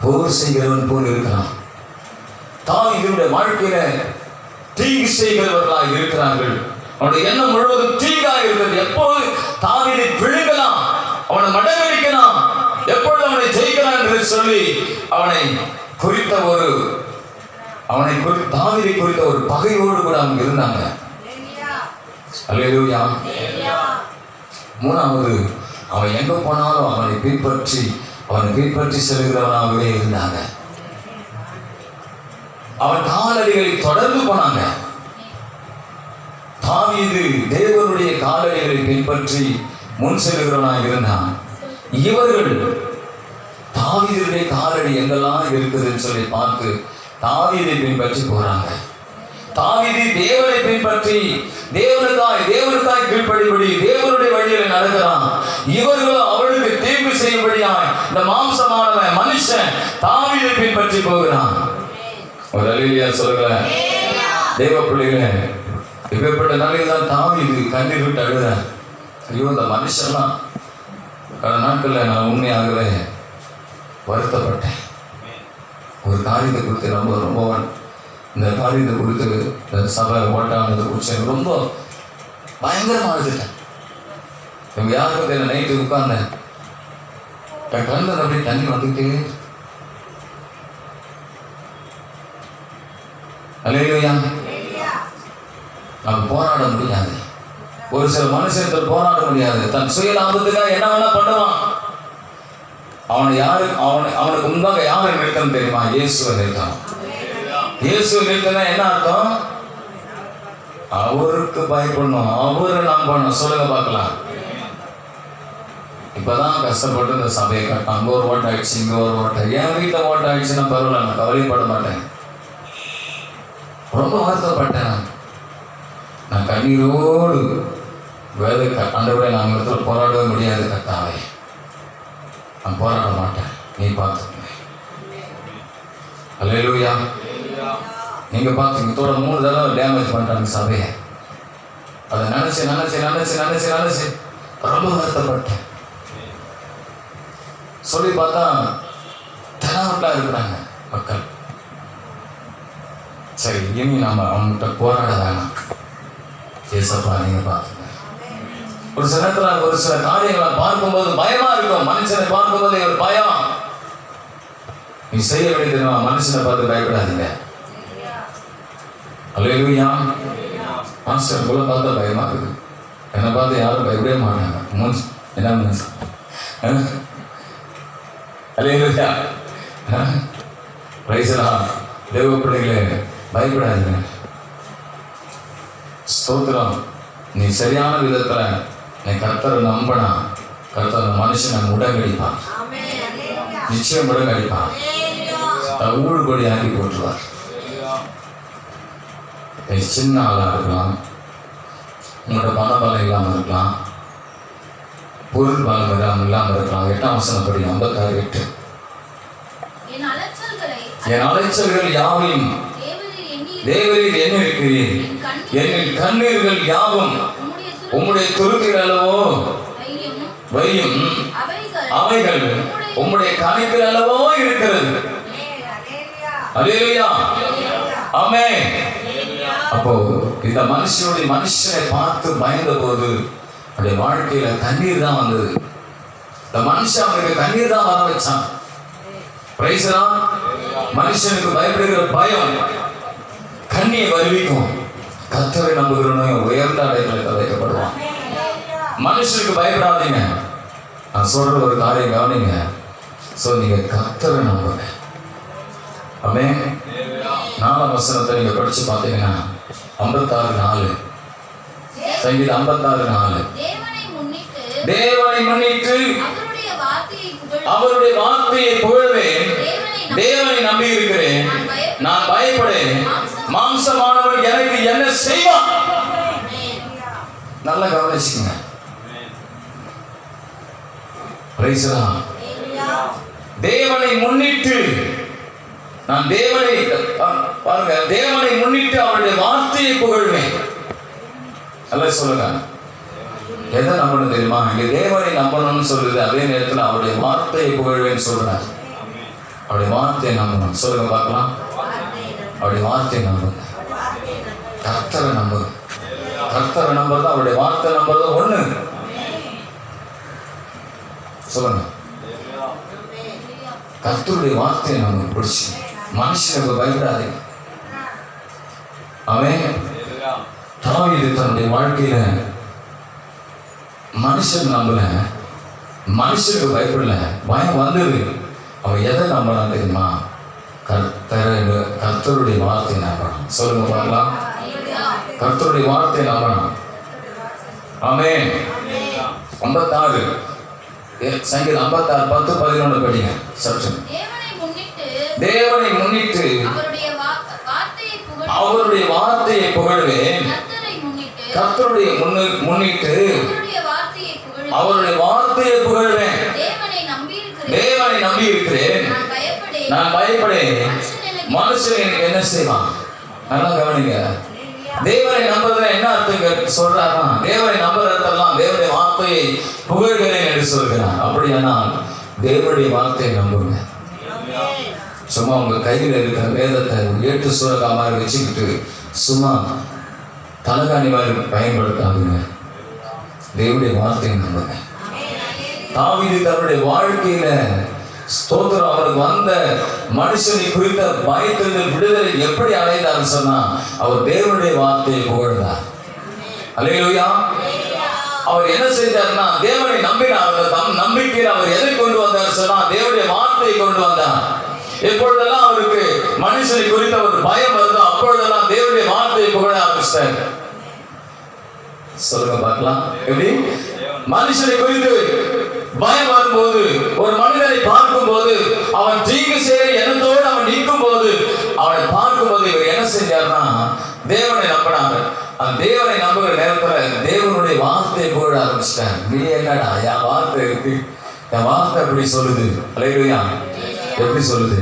போர் செய்கிறவன் போல் இருக்கிறான். தாவீதுடைய வாழ்க்கையில தீங்கு செய்கிறவர்களாக இருக்கிறார்கள். அவனுடைய எண்ணம் முழுவதும் தீங்காக இருக்கிறது. எப்போது தாவீதை விழுங்கலாம், அவனை மடங்கடிக்கலாம், எப்பொழுது அவனை ஜெயிக்கலாம் என்று சொல்லி தாவீதை குறித்த ஒரு பகையோடு கூட அவங்க இருந்தாங்க. அல்லேலூயா. மூணாவது, அவன் எங்க போனாலும் அவனை பின்பற்றி செல்கிறவனாகவே இருந்தாங்க. அவன் காலடிகளை தொடர்ந்து போனாங்க. தாவீது தேவனுடைய காலடிகளை பின்பற்றி முன் செல்கிறவனாக இருந்தான். இவர்கள் தாவீதுடைய காலடி எங்கெல்லாம் இருக்குதுன்னு சொல்லி பார்த்து தாவீதை பின்பற்றி போறாங்க. தாவீது தேவனை பின்பற்றி தேவனுக்காய் கீழ்ப்படிபடி தேவனுடைய வழியில நடக்கிறான். இவர்களும் அவளுக்கு தீர்வு செய்யும்படியாய் இந்த மாம்சமானவன் மனுஷன் தாவீதை பின்பற்றி போகிறான். ஒரு அல்லேலூயா சொல்லுங்க தேவ பிள்ளைகளே. இப்பேற்பட்ட நாளில் தான் தாவீது கண்ணீர் விட்டு அழுகிறான். ஐயோ, இந்த மனுஷன்லாம் கடந்த நாட்களில் நான் உண்மையாகவே வருத்தப்பட்டேன். ஒரு காரியத்தை குறித்து ரொம்ப ரொம்ப இந்த காரியத்தை குறித்து இந்த சபை ஓட்டானதை குறித்து ரொம்ப பயங்கரமாக அழுதுட்டேன். இவங்க யாருக்கும் தெரியல. நைட்டு உட்கார்ந்தேன், என் கண்ணில் அப்படியே தண்ணி வந்துக்கிட்டே. அல்லேலூயா. நம்ம போராட முடியாது. ஒரு சில மனுஷர்கள் போராட முடியாது. தன் சுய லாபத்துக்காக என்ன வேணா பண்ணுவான். அவனுக்கு முன்பாக யாரை நிறுத்தணும் தெரியுமா? இயேசுவை நிறுத்தணும். இயேசுவை நிறுத்தினா என்ன அர்த்தம்? அவருக்கு பயப்படணும், அவரை நம்பணும். சொல்லுங்க பார்க்கலாம். இப்பதான் கஷ்டப்பட்டு இந்த சபையை கட்டணும். அங்கே ஒரு ஓட்ட ஆயிடுச்சு, இங்கே ஒரு ஓட்ட. என் வீட்டில் ஓட்ட ஆயிடுச்சுன்னா பரவாயில்ல, நான் கவலைப்பட மாட்டேன். ரொம்ப வருத்தப்பட்டேன். நான் கண்ணீரோடு வேலை ஆண்டவரே, நான் இடத்துல போராடவே முடியாது கர்த்தாவே, நான் போராட மாட்டேன், நீ பார்த்துக்கங்க. அல்லேலூயா. நீங்க பார்த்துங்க. 3 தடவை டேமேஜ் பண்ணிட்டாங்க சபையை. அதை நினைச்சு ரொம்ப வருத்தப்பட்டேன். சொல்லி பார்த்தா தெனாவட்டா இருக்கிறாங்க மக்கள். சரி, இனி நாம அவங்ககிட்ட போராட வேணாம். ஏசப்பா நீங்க பார்த்துங்க. ஒரு சில நேரத்தில் ஒரு சில காரியங்களை பார்க்கும்போது பயமா இருக்கும். மனுஷனை பார்க்கும்போது ஒரு பயம். நீ செய்ய வேண்டியது மனுஷனை பார்த்து பயப்படாதீங்க. அல்லேலூயா. மாஸ்டர் போல பார்த்தா பயமா இருக்கு. என்னை பார்த்து யாரும் பயப்படவே மாட்டாங்க. என்ன அல்லேலூயா. பிரைஸ்லா. தேவ பிள்ளைகளே, பயப்படாதீங்க. ஸ்தோத்திரம். நீ சரியான விதத்துல நீ கர்த்தரை நம்பினா கர்த்தர் மனுஷனை முடங்கடிப்பான். நிச்சயம் முடங்கடிப்பான். ஊடுபடி ஆக்கி போட்டுருவார். சின்ன ஆளா இருக்கலாம், உங்களோட பணபலம் இல்லாமல் இருக்கலாம், பொருள் பலம் இல்லாமல் இருக்கலாம். 8ஆம் வசனம் படி 56:8. என் அலைச்சல்கள் யாவையும் தேவரீர் எண்ணிருக்கிறீர். என் கண்ணீர்கள் யாவும் உம்முடைய துருத்திகள் அல்லவோ, வையும் அவைகள் உம்முடைய கணக்கில் அல்லவோ இருக்கிறது. அல்லேலூயா. ஆமென். அப்போ இந்த மனுஷனை பார்த்து பயந்த போது அவருடைய வாழ்க்கையில கண்ணீர் தான் வந்தது. இந்த மனுஷன் அவனுக்கு கண்ணீர் தான் வர வச்சான். Praise Lord. மனுஷனுக்கு பயப்படுகிற பயம் கண்ணீர் வருவிக்கும். கர்த்தரை நம்புகிறவன் உயர்ந்த அடையாளத்தில் வைக்கப்படுவான். மனுஷனுக்கு பயப்படாதீங்க. நான் சொல்ற ஒரு காரியம் கவனிங்க. நீங்க கர்த்தரை நம்புங்க. ஆமென். 4ஆம் வசனத்தை நீங்க படிச்சு பார்த்தீங்கன்னா 56:4. சங்கீதம் 56:4. தேவனை முன்னிட்டு அவருடைய வார்த்தையை புகழ்வேன். தேவனை நம்பி இருக்கிறேன், நான் பயப்படேன். மாம்சமானவர் எனக்கு என்ன செய்வான்? நல்லா கவனிச்சுங்க. Price Lord. தேவனை முன்னிட்டு நான் பாருங்க, தேவனை முன்னிட்டு அவருடைய வார்த்தையை புகழ்வேன். நல்லா சொல்லுங்க. எதை நம்பணும் தெரியுமா? இங்க தேவனை நம்பணும்னு சொல்லுது, அதே நேரத்தில் அவருடைய வார்த்தையை புகழ்வேன்னு சொல்றாரு. அவருடைய வார்த்தையை நம்பணும். சொல்லுங்க பார்க்கலாம். அவருடைய வார்த்தையை நம்புங்க. கர்த்தரை நம்புங்க. கர்த்தரை நம்புறது அவருடைய வார்த்தை நம்புறது ஒண்ணு. சொல்லுங்க. கர்த்தருடைய வார்த்தையை நம்ம பிடிச்சி மனுஷனுக்கு பயப்படாதீங்க. அவன் தாவீது தன்னுடைய வாழ்க்கையில மனுஷன் நம்பல, மனுஷனுக்கு பயப்படல. பயம் வந்தது. அவன் எதை நம்பலாம் தெரியுமா? கர்த்தருடைய வார்த்தை நம்பணும். சொல்லுங்க பார்க்கலாம். கர்த்தருடைய வார்த்தை நம்பணும். ஆமென். 56 சங்கீதம் 56:10-11 படிங்க. சற்று. தேவனை முன்னிட்டு அவருடைய வார்த்தையை புகழ்வேன். கர்த்தருடைய முன்னிட்டு அவருடைய வார்த்தையை புகழ்வேன். தேவனை நம்பி இருக்கிறேன், நான் பயப்படேன். மனுஷன் எனக்கு என்ன செய்வான்? நல்லா கவனிங்க. தேவனை நம்புறதுல என்ன அர்த்தம் சொல்றாருன்னா, தேவனை நம்புறதெல்லாம் தேவனுடைய வார்த்தையை புகழ்கிறேன் என்று சொல்கிறார். அப்படியானால் தேவனுடைய வார்த்தையை நம்புங்க. சும்மா உங்க கையில் இருக்கிற வேதத்தை ஏட்டு சூறக்கா மாதிரி வச்சுக்கிட்டு சும்மா தலகாணி மாதிரி பயன்படுத்தாதுங்க. தேவனுடைய வார்த்தையை நம்புங்க. தாவீது தன்னுடைய வாழ்க்கையில ஸ்தோத்திரம் அவருக்கு வந்த மனுஷனை குறித்த பயத்திலிருந்து விடுதலை எப்படி அடைந்தார் சொன்னா அவர் தேவனுடைய வார்த்தையை புகழ்ந்தார். அல்லேலூயா. அவர் என்ன செஞ்சார்னா தேவனை நம்பினார். தம் நம்பிக்கையில் அவர் எதை கொண்டு வந்தார் சொன்னா தேவனுடைய வார்த்தையை கொண்டு வந்தார். எப்பொழுதெல்லாம் அவருக்கு மனுஷனை குறித்த ஒரு பயம் வருதோ அப்பொழுதெல்லாம் தேவனுடைய வார்த்தையை புகழ ஆரம்பிச்சிட்டார். சொல்லுங்க பார்க்கலாம். எப்படி மனுஷனை குறித்து பயம் வரும்போது, ஒரு மனிதனை பார்க்கும் போது, அவன் தீங்கு செய்ய எண்ணத்தோடு அவன் நிற்கும் போது, அவனை பார்க்கும் போது இவர் என்ன செஞ்சார்னா தேவனை நம்பினார். அந்த தேவனை நம்புகிற நேரத்தில் தேவனுடைய வார்த்தையை புகழ ஆரம்பிச்சிட்டார். நீ என்னடா என் வார்த்தை இருக்கு, என் வார்த்தை எப்படி சொல்லுது. அல்லேலூயா. எப்படி சொல்லுது?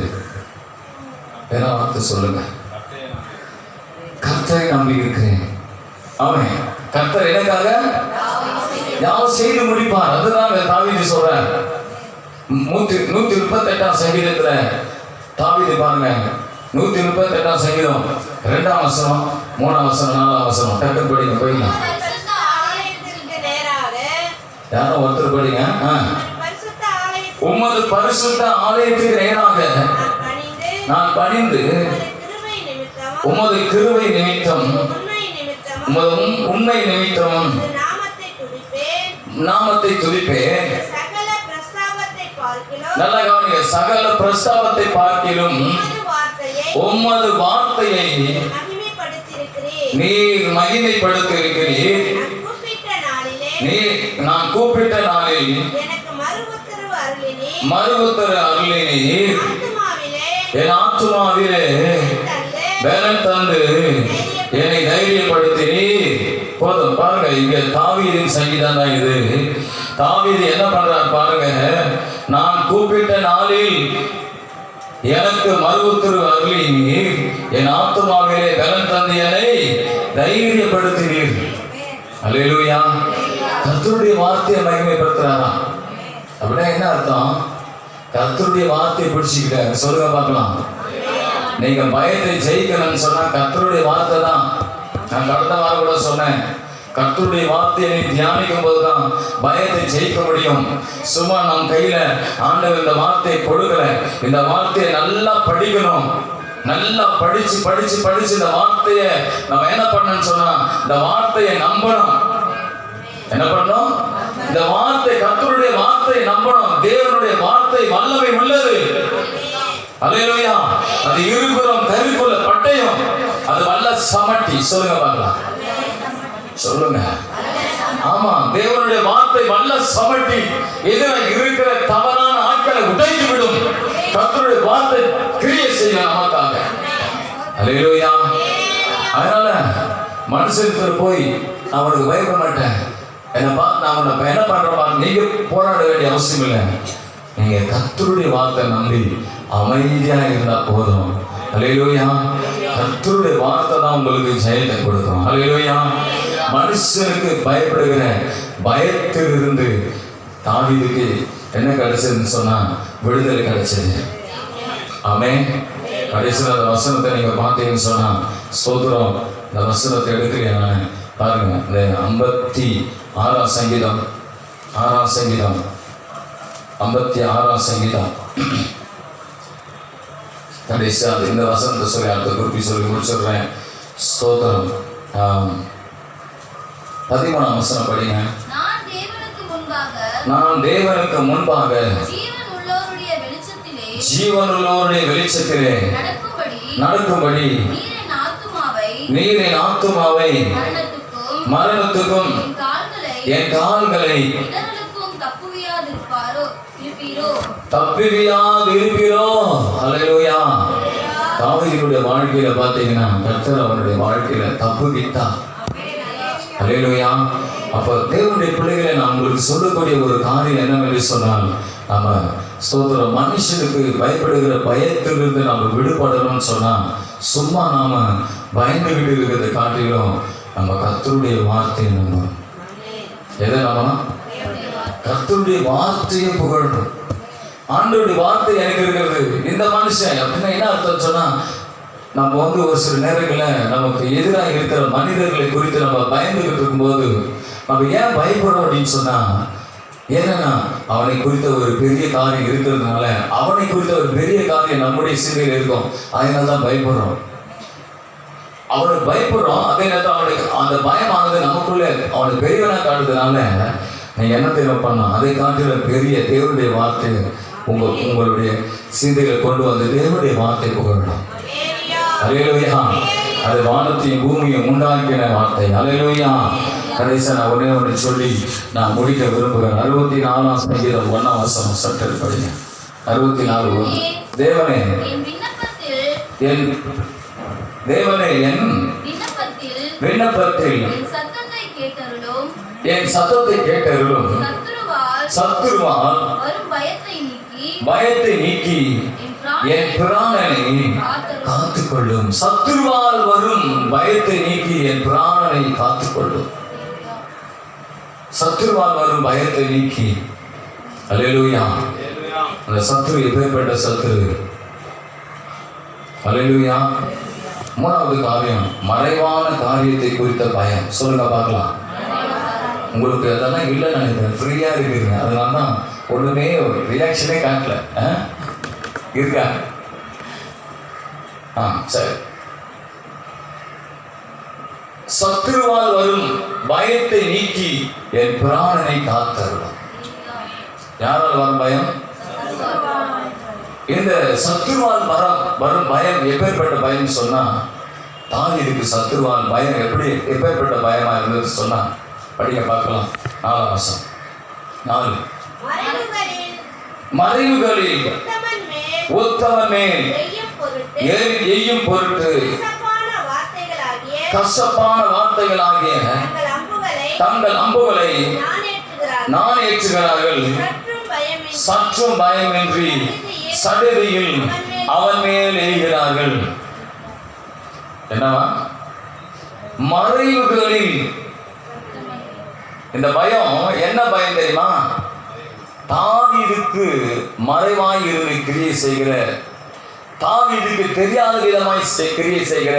வேற வார்த்தை சொல்லுங்க. கர்த்தரை நம்பி இருக்கிறேன். அவன் கர்த்தர் எனக்காக யார் செய்து முடிப்பார். அதுதான் தாவீது சொல்றார். 138 சங்கீதத்துல தாவீது பாருங்க, 138 சங்கீதம் 2ஆம் வசனம் 3ஆம் வசனம் 4ஆம் வசனம் டக்கு படிங்க போயிடலாம். யாரும் ஒருத்தர் படிங்க. உமது பரிசுத்த ஆலயத்துக்கு நேராக நான் பணிந்து உமது கிருபை நிமித்தம் உமது உண்மை நிமித்தம் நாமத்தை துதிப்பேன். நல்ல கவனிங்க. சகல பிரஸ்தாபத்தை பார்க்கிலும் உமது வார்த்தையை நீர் மகிமைப்படுத்தி இருக்கிறீர். நான் கூப்பிட்ட நாளில் மறு உத்தரவு அருளினீர். என் ஆத்துமாவிலே பலன் தந்து என்னை தைரியப்படுத்தினீர். போதும் பாருங்க. இங்க தாவீதின் சங்கீதம் தான் இது. தாவீது என்ன பண்றார் பாருங்க. நான் கூப்பிட்ட நாளில் எனக்கு மறு உத்தரவு அருளினீர். என் ஆத்துமாவிலே பலன் தந்து என்னை தைரியப்படுத்தினீர். அல்லேலூயா. கர்த்தருடைய வார்த்தையை மகிமைப்படுத்துறாராம். அப்படின்னா என்ன அர்த்தம்? கர்த்தருடைய வார்த்தையை பிடிச்சிக்கிட்ட சொல்லுங்க பார்க்கலாம். நீங்க பயத்தை ஜெயிக்கணும்னு சொன்னா கர்த்தருடைய வார்த்தை தான். நான் கடந்த வாரம் கூட சொன்னேன், கர்த்தருடைய வார்த்தையை நீ தியானிக்கும் போதுதான் பயத்தை ஜெயிக்க முடியும். சும்மா நம் கையில ஆண்டவர் இந்த வார்த்தையை கொடுக்கல. இந்த வார்த்தையை நல்லா படிக்கணும். நல்லா படிச்சு படிச்சு படிச்சு இந்த வார்த்தையை நம்ம என்ன பண்ணணும்னு சொன்னா இந்த வார்த்தையை நம்பணும். என்ன பண்ணணும்? இந்த வார்த்தை கர்த்தருடைய வார்த்தையை நம்பணும். தேவனுடைய வார்த்தை வல்லமை உள்ளது. அல்லேலூயா. அது இருபுறம் கருக்குள்ள பட்டயம், அது வல்ல சமட்டி. சொல்லுங்க பார்க்கலாம். சொல்லுங்க. ஆமா, தேவனுடைய வார்த்தை வல்ல சமட்டி. எதிர இருக்கிற தவறான ஆட்களை உடைத்து விடும். கர்த்தருடைய வார்த்தை கிரியை செய்யும் நமக்காக. அல்லேலூயா. அதனால மனுஷனுக்கு போய் நான் அவனுக்கு பயப்பட மாட்டேன், என்னை பார்த்து நான் அவனை என்ன பண்றேன், நீங்க போராட வேண்டிய அவசியம் இல்லை. நீங்க கர்த்தருடைய வார்த்தை நம்பி அமைதியா இருந்தா போதும். அல்லேலூயா. கர்த்தருடைய வார்த்தை தான் உங்களுக்கு ஜெயத்தை கொடுக்கும். அல்லேலூயா. மனுஷனுக்கு பயப்படுகிற பயத்திலிருந்து தாவீதுக்கு என்ன கிடைச்சதுன்னு சொன்னா விடுதலை கிடைச்சது. ஆமென். கடைசியில் அந்த வசனத்தை நீங்க பார்த்தீங்கன்னு சொன்னா ஸ்தோத்திரம். இந்த வசனத்தை எடுக்கிறேன் நான். பாருங்க, இந்த 56ஆம் சங்கீதம் 6ஆம் சங்கீதம் 56ஆம் சங்கீதம் கடைசி அது இந்த வசனத்தை சொல்லி அடுத்த குறிப்பி சொல்லி முடிச்சிடுறேன். ஸ்தோத்திரம். 13ஆம் வசனம் படிங்க. நான் தேவனுக்கு முன்பாக ஜீவனுள்ளோருடைய வெளிச்சத்திலே நடக்கும்படி நீர் என் ஆத்துமாவை மரணத்துக்கும் என் கால்களை தப்பிவியாதிருப்பீரோ. அல்லேலூயா. தாவீதுடைய வாழ்க்கையில பார்த்தீங்கன்னா கர்த்தர் அவனுடைய வாழ்க்கையில தப்புவித்தார். அல்லேலூயா. அப்ப தேவனுடைய பிள்ளைகளை நான் உங்களுக்கு சொல்லக்கூடிய ஒரு காரியம் என்னவென்று சொன்னால், நம்ம ஸ்தோத்திரம் மனுஷனுக்கு பயப்படுகிற பயத்திலிருந்து நம்ம விடுபடணும்னு சொன்னா சும்மா நாம பயந்துகிட்டு இருக்கிறத காட்டிலும் நம்ம கர்த்தருடைய வார்த்தையை நம்பணும். எதை நம்பணும்? கர்த்தருடைய வார்த்தையை புகழணும். ஆண்டவருடைய வார்த்தை எனக்கு இருக்கிறது. இந்த மனுஷன் அப்படின்னா என்ன அர்த்தம் சொன்னா, நம்ம ஒரு சில நேரங்களில் நமக்கு எதிராக இருக்கிற மனிதர்களை குறித்து நம்ம பயந்துகிட்டு இருக்கும்போது நம்ம ஏன் பயப்படுறோம் அப்படின்னு சொன்னா, ஏன்னா அவனை குறித்த ஒரு பெரிய காரியம் இருக்கிறதுனால, அவனை குறித்த ஒரு பெரிய காரியம் நம்முடைய சிந்தையில் இருக்கும். அதனால தான் பயப்படுறோம். அவனுக்கு பயப்படுறோம். அதே நேரத்தில் அவனுக்கு அந்த பயமானது நமக்குள்ள அவனுக்கு பெரியவனா காட்டுறதுனால நீங்க என்ன தேவை பண்ணலாம், அதை காட்டுற பெரிய தேவனுடைய வார்த்தை உங்களுடைய சிந்தையில கொண்டு வந்து தேவனுடைய வார்த்தை புகழணும். அல்லேலூயா. அது வானத்தையும் பூமியும் உண்டாக்கின வார்த்தை. அல்லேலூயா. கடைசியா நான் ஒன்று சொல்லி நான் முடிக்க விரும்புகிறேன். 64ஆம் சங்கீதம் 1ஆம் வசனம் சற்று படிங்க. 64. தேவனே என் விண்ணப்பத்தில் என் சத்தத்தை கேட்டருளும். சத்துருவால் பயத்தை நீக்கி என் பிராணனை காத்துக்கொள்ளும். சத்துருவால் வரும் பயத்தை நீக்கி என் பிராணனை காத்துக்கொள்ளும். சத்துருவால் வரும் பயத்தை நீக்கி. அல்லேலூயா. அந்த சத்துரு எப்பேற்பட்ட சத்துரு. அல்லேலூயா. மூணாவது காரியம், மறைவான காரியத்தை குறித்த பயம். சொல்லுங்க பார்க்கலாம். உங்களுக்கு அதெல்லாம் இல்லை நினைக்கிறேன், ஃப்ரீயா இருக்குங்க. அதனால தான் ஒண்ணுமே ரியாக்ஷனே காட்டல. இருக்கா? சரி. சத்துருவால் வரும் பயத்தை நீக்கி என் பிராணனை காத்தருளும். யாரால் வரும் பயம்? இந்த சத்துருவால் வரும் பயம் எப்பேற்பட்ட பயம் சொன்னா, தாவீதுக்கு சத்துருவால் பயம் எப்பேற்பட்ட பயமா இருந்தது சொன்னா படிக்க பார்க்கலாம். 4ஆம் வசனம். 4. மறைவுகளில் உத்தமன் மேல் எய்யும் பொருட்டு கசப்பான வார்த்தைகளாகிய தங்கள் அம்புகளை நான் ஏற்றுகிறார்கள். சற்றும் பயமின்றி சடுதியில் அவன் மேல் எய்கிறார்கள். என்னவா? மறைவுகளில். இந்த பயம் என்ன பயம் தெரியுமா? தாவீதுக்கு மறைவாய் இருந்து கிரியை செய்கிற, தாவீதுக்கு தெரியாத விதமாய் கிரியை செய்கிற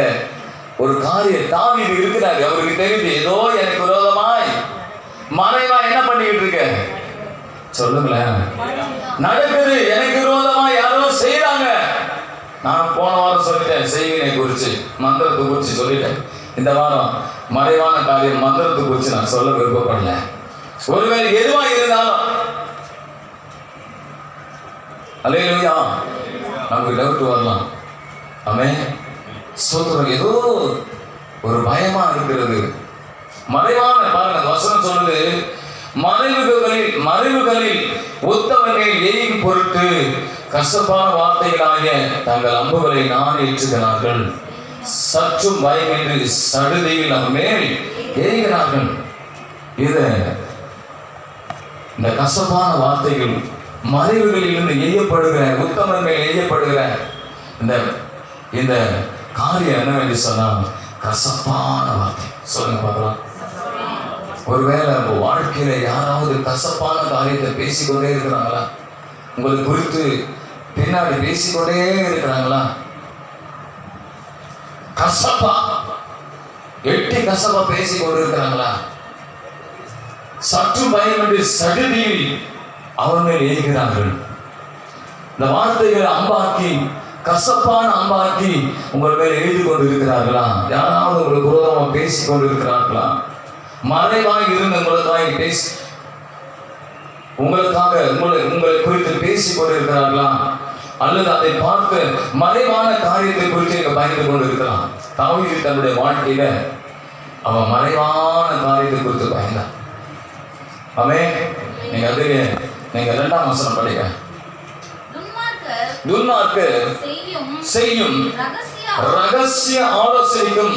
ஒரு காரியம் தாவீது இருக்கிறாரு. அவருக்கு தெரியுது ஏதோ எனக்கு விரோதமாய் மறைவா என்ன பண்ணிக்கிட்டு இருக்க, சொல்லுங்களேன், நடக்குது. எனக்கு விரோதமா யாரோ செய்யறாங்க. நான் போன வாரம் சொல்லிட்டேன் செய்வினை குறிச்சு, மந்திரத்தை குறிச்சு சொல்லிட்டேன். இந்த வாரம் மறைவான காரியம் மந்திரத்தை குறிச்சு நான் சொல்ல விருப்பப்படல. ஒருவேளை எதுவா இருந்தாலும் அல்லேலூயா, நமக்கு டவுட் வரலாம். ஆமென். சோதரம் ஏதோ ஒரு பயமா இருக்கிறது. மறைவான பாருங்க, வசனம் சொல்லுது, மறைவுகளில் உத்தமன் மேல் எய்யும் பொருட்டு கசப்பான வார்த்தைகளாகிய தங்கள் அம்புகளை நான் ஏற்றுகிறார்கள். சற்றும் பயமின்றி சடுதியில் நம்ம மேல் எய்கிறார்கள். இந்த கசப்பான வார்த்தைகள் மறைவுகளில் இருந்து எய்யப்படுகிற, உத்தமன் மேல் எய்யப்படுகிற இந்த காரியம் என்னவென்று சொன்னால் கசப்பான வார்த்தை. சொல்லுங்க பார்க்கலாம். ஒருவேளை உங்க வாழ்க்கையில யாராவது கசப்பான காரியத்தை பேசிக்கொண்டே இருக்கிறாங்களா? உங்களுக்கு குறித்து பின்னாடி பேசிக்கொண்டே இருக்கிறாங்களா? கசப்பா எட்டி கசப்பா பேசிக்கொண்டு இருக்கிறாங்களா? சற்று பயமின்றி சடுதியில் அவன் மேல் ஏறுகிறார்கள். இந்த வார்த்தைகளை அம்பாக்கி, கசப்பான அம்பாக்கி உங்கள் மேல் எழுதி கொண்டு இருக்கிறார்களா? யாராவது உங்களுக்கு விரோதமா பேசிக் கொண்டு இருக்கிறார்களா? மறைவாய் இருந்து உங்களுக்காக உங்களை குறித்து பேசிக் கொண்டிருக்கிறார்களா? அல்லது அதை பார்த்து மறைவான காரியத்தை குறித்து நீங்க பயந்து கொண்டு இருக்கலாம். தாவீது தன்னுடைய வாழ்க்கையில அவன் மறைவான காரியத்தை குறித்து பயந்தான். ஆமென். நீங்க 2ஆம் வசனம் படிங்க. துன்மார்க்கர் செய்யும் ரகசிய ஆலோசனைக்கும்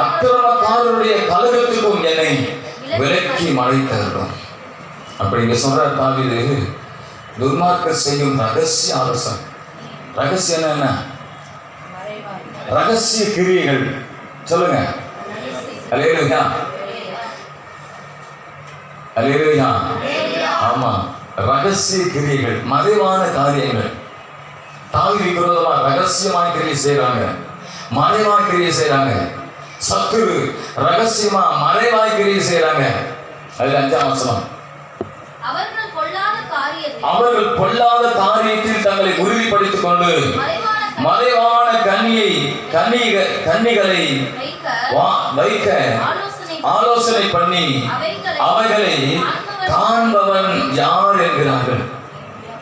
அக்கிரமக்காரருடைய கலகத்துக்கும் என்னை விலக்கி மறைத்தருளும். அப்படி இங்க சொல்ற தாவீது, துன்மார்க்கர் செய்யும் ரகசிய ஆலோசனை. ரகசியம் என்ன? ரகசிய கிரியைகள். சொல்லுங்க. அல்லேலூயா, அல்லேலூயா. ஆமா, ரகசிய கிரியைகள், மறைவான காரியங்கள். தாவீதுக்கு விரோதமா ரகசியமாய் கிரியை செய்யறாங்க, மறைவாய் கிரியை செய்யறாங்க. சத்துரு ரகசியமா மறைவாய் கிரியை செய்யறாங்க. அதுல 5ஆம் வசனம், அவர்கள் பொல்லாத காரியத்தில் தங்களை உறுதிப்படுத்திக் கொண்டு மறைவான கன்னிகளை வைக்க ஆலோசனை பண்ணி அவைகளை காண்பவன் யார் என்கிறார்கள்.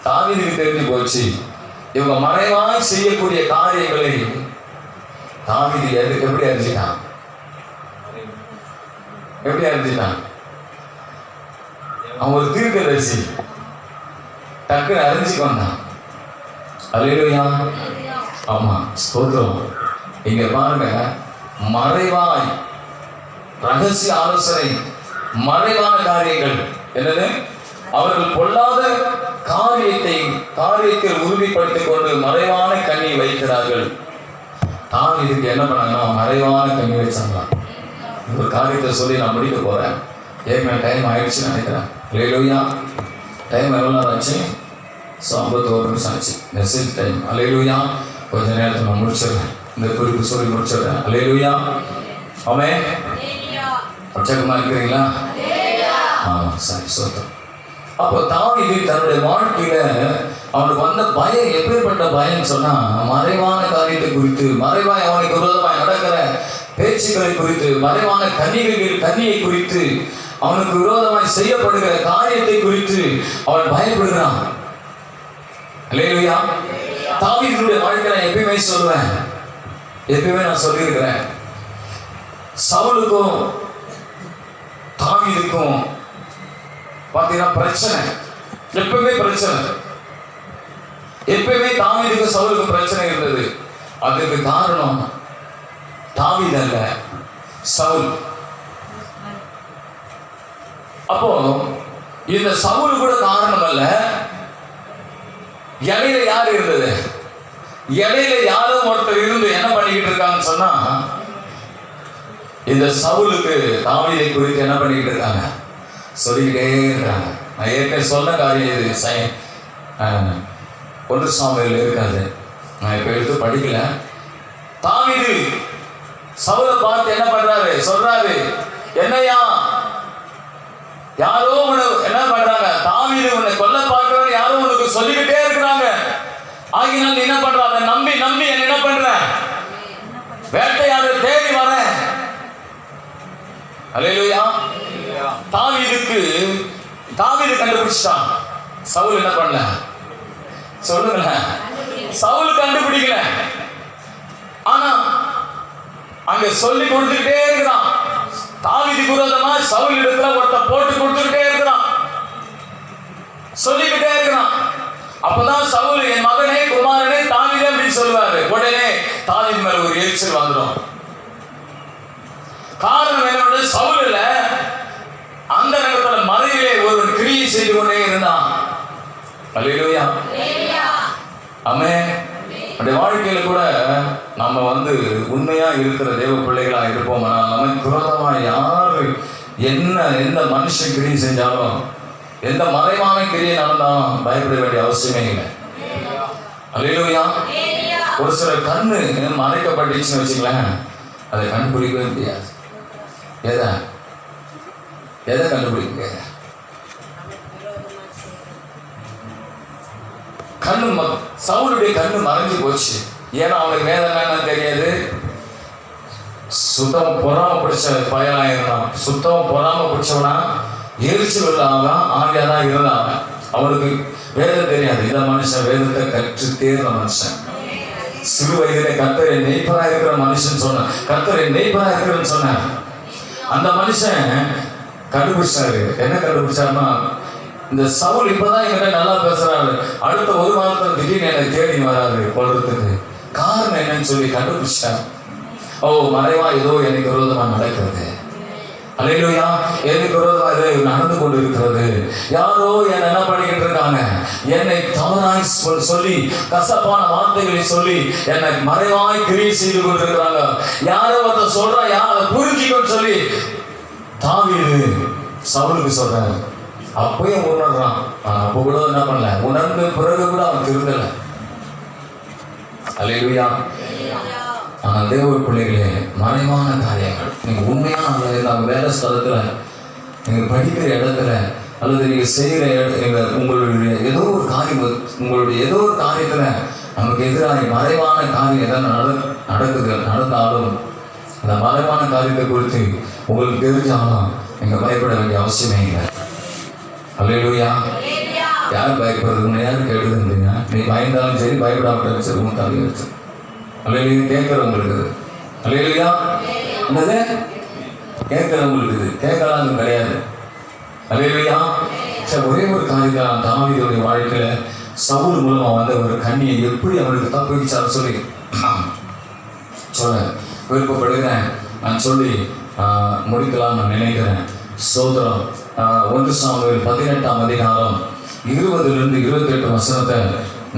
தாவீதுக்கு தெரிஞ்சு போச்சு, இவங்க மறைவாய் செய்யக்கூடிய காரியங்களை தாவீது எப்படி அறிஞ்சிட்டான்? எப்படி அறிஞ்சிட்டான்? அவன் ஒரு தீர்க்கதரிசி, டக்குன்னு அறிஞ்சு கொண்டான். அல்லேலூயா. ஆமா, ஸ்தோத்திரம். இங்க பாருங்க, மறைவாய் ரகசிய ஆலோசனை, மறைவான காரியங்கள். என்னது? அவர்கள் பொல்லாத காரியத்தை உறுதிப்படுத்திக் கொண்டு மறைவான கண்ணி வைக்கிறார்கள். தாவீதுக்கு என்ன பண்ணாங்கன்னா மறைவான கண்ணி வச்சாங்களாம். ஒரு காரியத்தை சொல்லி நான் முடிக்க போறேன். ஏற்கனவே டைம் ஆயிடுச்சுன்னு நினைக்கிறேன். அல்லேலூயா. டைம் எவ்வளோ நேரம் ஆச்சு? 51 நிமிஷம் ஆச்சு. Message time. அல்லேலூயா. கொஞ்ச நேரத்தில் நான் முடிச்சிடுறேன், இந்த குறிப்பு சொல்லி முடிச்சிடுறேன். அல்லேலூயா. ஆமென். உற்சாகமா இருக்கிறீங்களா? ஆமாம், சரி, சொல்றேன். அப்போ தாவீது தன்னுடைய வாழ்க்கையில அவனுக்கு வந்த பயம் எப்பேற்பட்ட பயம் சொன்னா, மறைவான காரியத்தை குறித்து, மறைவாய் அவனுக்கு விரோதமாய் நடக்கிற பேச்சுக்களை குறித்து, மறைவான கன்னியை குறித்து, அவனுக்கு விரோதமாய் செய்யப்படுகிற காரியத்தை குறித்து அவன் பயப்படுகிறான். அல்லேலூயா. தாவீதுடைய வாழ்க்கையில எப்பயுமே சொல்லுவேன், எப்பயுமே நான் சொல்லியிருக்கிறேன், சவுலுக்கும் தாவீதுக்கும் பார்த்தீங்கன்னா பிரச்சனை, எப்பவுமே பிரச்சனை. எப்பவுமே தாவீதுக்கும் சவுலுக்கும் பிரச்சனை இருந்தது. அதுக்கு காரணம் தாவீது அல்ல, சவுல். அப்போ இந்த சவுல் கூட காரணம் அல்ல. இடையில யார் இருந்தது? இடையில யாரோ ஒருத்தர் இருந்து என்ன பண்ணிக்கிட்டு இருக்காங்கன்னு சொன்னா, இந்த சவுலுக்கு தாவீதை குறித்து என்ன பண்ணிக்கிட்டு இருக்காங்க? சொல்லிக்கிட்டே இருக்கிறாங்க. நான் ஏற்கனவே சொன்ன காரியம் இது. 1 சாமுவேல் இருக்காது, நான் இப்ப எடுத்து படிக்கல. தாவீது சவுலை பார்த்து என்ன பண்றாரு? சொல்றாரு, என்னையா யாரோ என்ன பண்றாங்க? தாவீது உன்னை கொல்ல பார்க்கிறவன் யாரோ உனக்கு சொல்லிக்கிட்டே இருக்கிறாங்க. ஆகினால் நீ என்ன பண்ற? அதை நம்பி என்ன பண்ற? வேட்டையாட தேடி வரேன். அல்லேலூயா. தாவீது கண்டுபிடிச்சிட்டான். சவுல் என்ன பண்ணல? சொல்லுங்க. சவுல் கண்டுபிடிக்கல. ஆனா அங்க சொல்லி கொடுத்துக்கிட்டே இருக்கிறான். தாவீதுக்கு விரோதமா சவுல் இடத்துல ஒருத்த போட்டு கொடுத்துக்கிட்டே இருக்கிறான், சொல்லிக்கிட்டே இருக்கிறான். அப்பதான் சவுல், என் மகனே, குமாரனே, தாவீதே அப்படின்னு சொல்லுவாரு. உடனே தாவீது மேல ஒரு எரிச்சல் வந்துடும். காரணம் என்னோட, சவுல்ல அந்த நேரத்துல மறைவிலே ஒரு கிரியை செய்து கொண்டே இருந்தான். அல்லேலூயா. ஆமென். நம்முடைய வாழ்க்கையில கூட நம்ம உண்மையா இருக்கிற தேவ பிள்ளைகளா இருப்போம். நமக்கு விரோதமா யாரு எந்த மனுஷன் கிரியை செஞ்சாலும், எந்த மறைவான கிரியை நடந்தாலும் பயப்பட வேண்டிய அவசியமே இல்லை. அல்லேலூயா. ஒரு சில கண்ணு மறைக்கப்பட்டுச்சுன்னு வச்சுங்களேன், அதை கண்டுபிடிக்கவே முடியாது. எதை கண்டுபிடிக்க? கண்ணு, சவுலுடைய கண்ணு மறைஞ்சு போச்சு. ஏன்னா அவனுக்கு வேதனை என்னன்னு தெரியாது. சுத்தம் பொறாம பிடிச்ச பயனா இருந்தான். சுத்தம் பொறாம பிடிச்சவனா, எரிச்சல் உள்ளவன், ஆகியாதான் இருந்தான். அவனுக்கு வேதம் தெரியாது. இந்த மனுஷன் வேதத்தை கற்று தேர்ந்த மனுஷன். சிறு வயதிலே கர்த்தரை நெய்ப்பரா இருக்கிற மனுஷன் சொன்ன, கர்த்தரை நெய்ப்பரா இருக்கிறன்னு சொன்ன அந்த மனுஷன் கண்டுபிடிச்சாரு. என்ன கண்டுபிடிச்சாருன்னா, இந்த சவுல் இப்பதான் என்கிட்ட நல்லா பேசுறாரு, அடுத்த 1 மாதத்துல திடீர்னு என்னை தேடி வராரு கொள்றதுக்கு. காரணம் என்னன்னு சொல்லி கண்டுபிடிச்சார். ஓ, மறைவா ஏதோ எனக்கு விரோதமா நடக்கிறது. அல்லேலூயா. எனக்கு விரோதமா ஏதோ நடந்து கொண்டு இருக்கிறது. யாரோ என்ன பண்ணிக்கிட்டு இருக்காங்க, என்னை தவறாய் சொல்லி கசப்பான வார்த்தைகளை சொல்லி என்னை மறைவாய் கிரியை செய்து கொண்டிருக்கிறாங்க. யாரோ ஒருத்தர் சொல்றா, யார் அதை புரிஞ்சுக்கன்னு சொல்லி தாவீது சவுலுக்கு சொல்றாரு. அப்பயும் உணர்றான். அப்போ கூட என்ன பண்ணல, உணர்ந்த பிறகு கூட அவன் திருந்தலை. அல்லேலூயா. ஆனால் தேவ பிள்ளைகளே, மறைவான காரியங்கள் நீங்கள் உண்மையான வேலை ஸ்தலத்தில், நீங்கள் படிக்கிற இடத்துல, அல்லது நீங்கள் செய்கிற உங்களுடைய ஏதோ ஒரு காரியம், உங்களுடைய ஏதோ ஒரு காரியத்தில் நமக்கு எதிராக மறைவான காரியம் எதாவது நடந்தாலும் அந்த மறைவான காரியத்தை குறித்து உங்களுக்கு தெரிஞ்சாலும் நீங்கள் பயப்பட வேண்டிய அவசியமே இல்லை. அல்லேலூயா. யார் பயப்படுறதுன்னு யார் கேட்குதுன்றீங்க? நீ பயந்தாலும் சரி, பயப்படாமட்டாலும் சரி, உன் தலையை வச்சு அல்லேலூயா. கேட்குறவங்களுக்கு இது அல்லேலூயா. என்னது கேட்குறவங்களுக்கு இது, கேட்கலான்னு கிடையாது. அல்லேலூயா. சரி, ஒரே ஒரு காரியத்தை தாவீதுடைய வாழ்க்கையில் சவுல் மூலமாக வந்த ஒரு கண்ணியை எப்படி அவனுக்கு தப்பிச்சார் சொல்லி சொல்ல விருப்பப்படுகிறேன். நான் சொல்லி முடிக்கலாம் நான் நினைக்கிறேன். சோதரம் 1 சாமுவேல் 18ஆம் அதிகாரம் 20-28 வசனத்தை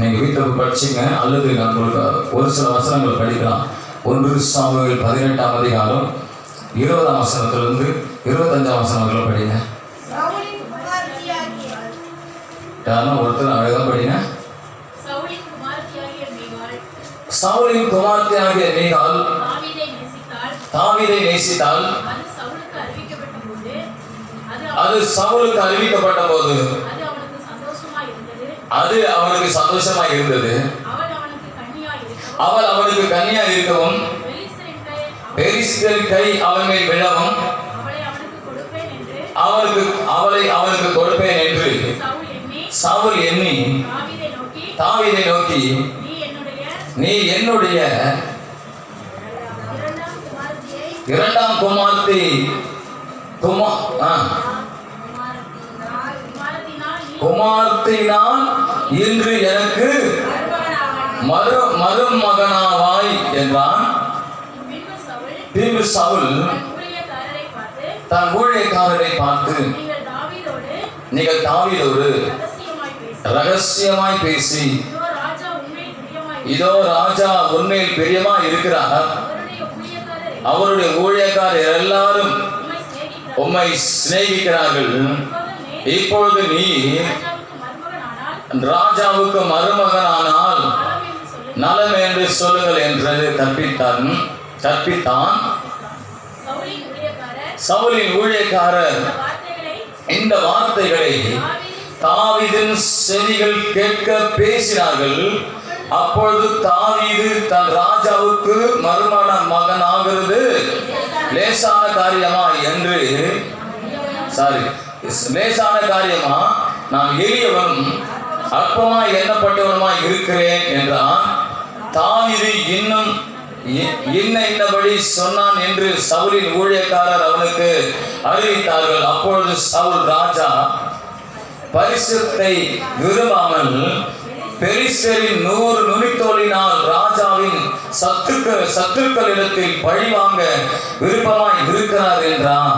நீங்கள் வீட்டில் படிச்சிங்க, அல்லது நான் உங்களுக்கு ஒரு சில வசனங்கள் படிக்கலாம். 1 சாமுவேல் 18ஆம் அதிகாரம் 20ஆம் வசனத்திலிருந்து 25ஆம் வசனங்களை படிங்க. யாருன்னா ஒருத்தர் அழகாக படிங்க. சவுலின் குமார்த்தியாகிய மீகாள் தாவீதை நேசித்தாள். அது சவுலுக்கு அறிவிக்கப்பட்ட போது அது அவனுக்கு சந்தோஷமாக இருந்தது. அவள் அவனுக்கு கன்னியாக இருக்கவும் பெலிஸ்தரின் கை அவன் மேல் விழவும் அவளை அவனுக்கு கொடுப்பேன் என்று சவுல் எண்ணி தாவீதை நோக்கி, நீ என்னுடைய இரண்டாம் குமார்த்தி குமார்த்தினால் இன்று எனக்கு மருமகனாவாய் என்றான். பின்பு சவுல் தன் ஊழியக்காரரை பார்த்து, நீங்கள் தாவீதோடு ரகசியமாய் பேசி, இதோ ராஜா உண்மையில் பிரியமாய் இருக்கிறார், அவருடைய ஊழியக்காரர் எல்லாரும் உம்மை சிநேகிக்கிறார்கள். இப்பொழுது நீ ராஜாவுக்கு மருமகனானால் நலம் என்று சொல்லுங்கள் என்று கற்பித்தான். சவுலின் ஊழியக்காரர் இந்த வார்த்தைகளை தாவீதின் செவிகள் கேட்க பேசினார்கள். அப்பொழுது தாவீது தன் ராஜாவுக்கு மருமகனாகிறது லேசான காரியமா என்று லேசான காரியமா, நான் எளியவனும் அற்பமாய் எண்ணப்பட்டவனுமாய் இருக்கிறேன் என்றான். தாவீது இன்னும் இன்னபடி சொன்னான் என்று சவுலின் ஊழியக்காரர் அவனுக்கு அறிவித்தார்கள். அப்பொழுது சவுல் ராஜா பரிசுத்தை விரும்பாமல் பெலிஸ்தரின் 100 நுனித்தோலினால் ராஜாவின் சத்துருக்களிடத்தில் பழிவாங்க விருப்பமாய் இருக்கிறார் என்றான்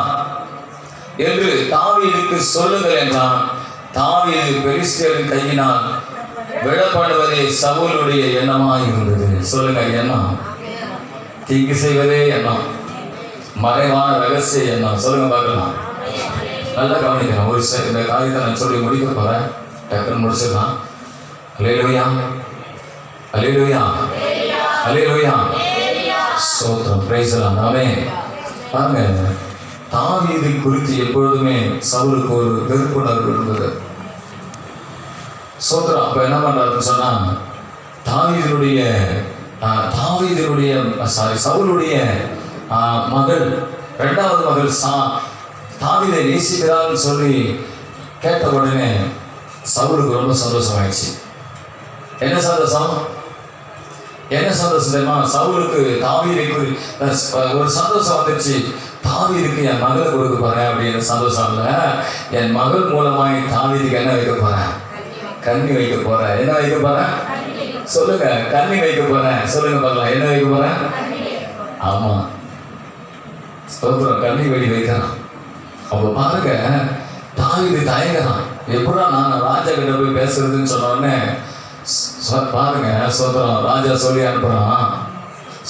என்று தாவீதுக்கு சொல்லுங்கள் என்றான். தாவீது பெலிஸ்தரின் கையினால் விடப்படுவதே சவுலுடைய எண்ணமாய் இருந்தது. சொல்லுங்க, எண்ணம் தீங்கு செய்வதே எண்ணம், மறைவான ரகசிய எண்ணம். சொல்லுங்க பார்க்கலாம். நல்லா கவனிக்கலாம். ஒரு இந்த காரியத்தை நான் சொல்லி முடிக்க போறேன், டக்குன்னு முடிச்சிடலாம். அல்லேலூயா, அல்லேலூயா, அல்லேலூயா. ஸ்தோத்திரம், பிரைஸ் தி லார்ட். ஆமென். பாருங்க, தாவீதை குறித்து எப்பொழுதுமே சவுலுக்கு ஒரு வெறுப்புணர்வு இருந்தது. ஸ்தோத்திரம். அப்ப என்ன பண்றாருன்னு சொன்னா, சவுலுடைய மகள், 2வது மகள் தாவீதை நேசிக்கிறான்னு சொல்லி கேட்ட உடனே சவுலுக்கு ரொம்ப சந்தோஷமாயிடுச்சு. என்ன சந்தோஷம் தெரியுமா? சவுலுக்கு தாவீதை ஒரு சந்தோஷம் வந்துச்சு. தாவீதுக்கு என் மகளை கொடுக்க போறேன் அப்படின்னு சந்தோஷம் இல்லை, என் மகள் மூலமாய் தாவீதுக்கு என்ன வைக்க போறேன்? கண்ணி வைக்க போறேன். என்ன வைக்க போறேன்? சொல்லுங்க, கண்ணி வைக்க போறேன். சொல்லுங்க பார்க்கலாம், என்ன வைக்க போறேன்? ஆமா, ஸ்தோத்திரம், கண்ணி வெடி வைக்கிறான். அப்ப பாருங்க, தாவீது தயங்குறான். எப்படா நான் ராஜா கிட்ட போய் பேசுறதுன்னு சொன்ன உடனே பாருங்க, சோதரம், ராஜா சொல்லி அனுப்புறான்.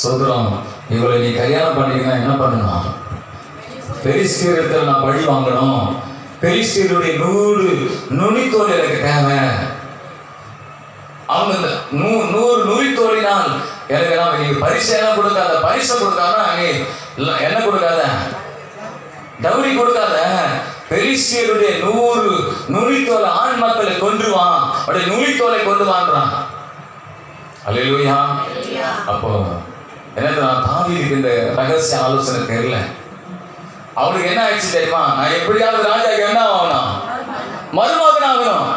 சோதரம், இவளை நீ கல்யாணம் பண்ணிங்கன்னா என்ன பண்ணணும்? பெலிஸ்தரிடத்தில் நான் பழி வாங்கணும், பெலிஸ்தியருடைய 100 நுனித்தோல் எனக்கு தேவை. அவங்க 100 நுனித்தோலினால் எனக்கு நீங்க பரிசு என்ன கொடுக்காத, பரிசை கொடுக்காத, நீ என்ன கொடுக்காத, டவுரி கொடுக்காத, பெலிஸ்தியருடைய 100 நுனித்தோல் ஆண் மக்களை கொன்றுவான், அவருடைய நுனித்தோலை கொண்டு வாங்குறான். அல்லேலூயா. அப்போ என்ன தாவீதுக்கு இந்த ரகசிய ஆலோசனை தெரியல. அவனுக்கு என்ன ஆயிடுச்சு தெரியுமா? நான் எப்படியாவது ராஜாக்கு என்ன ஆகணும், மருமகன் ஆகணும்,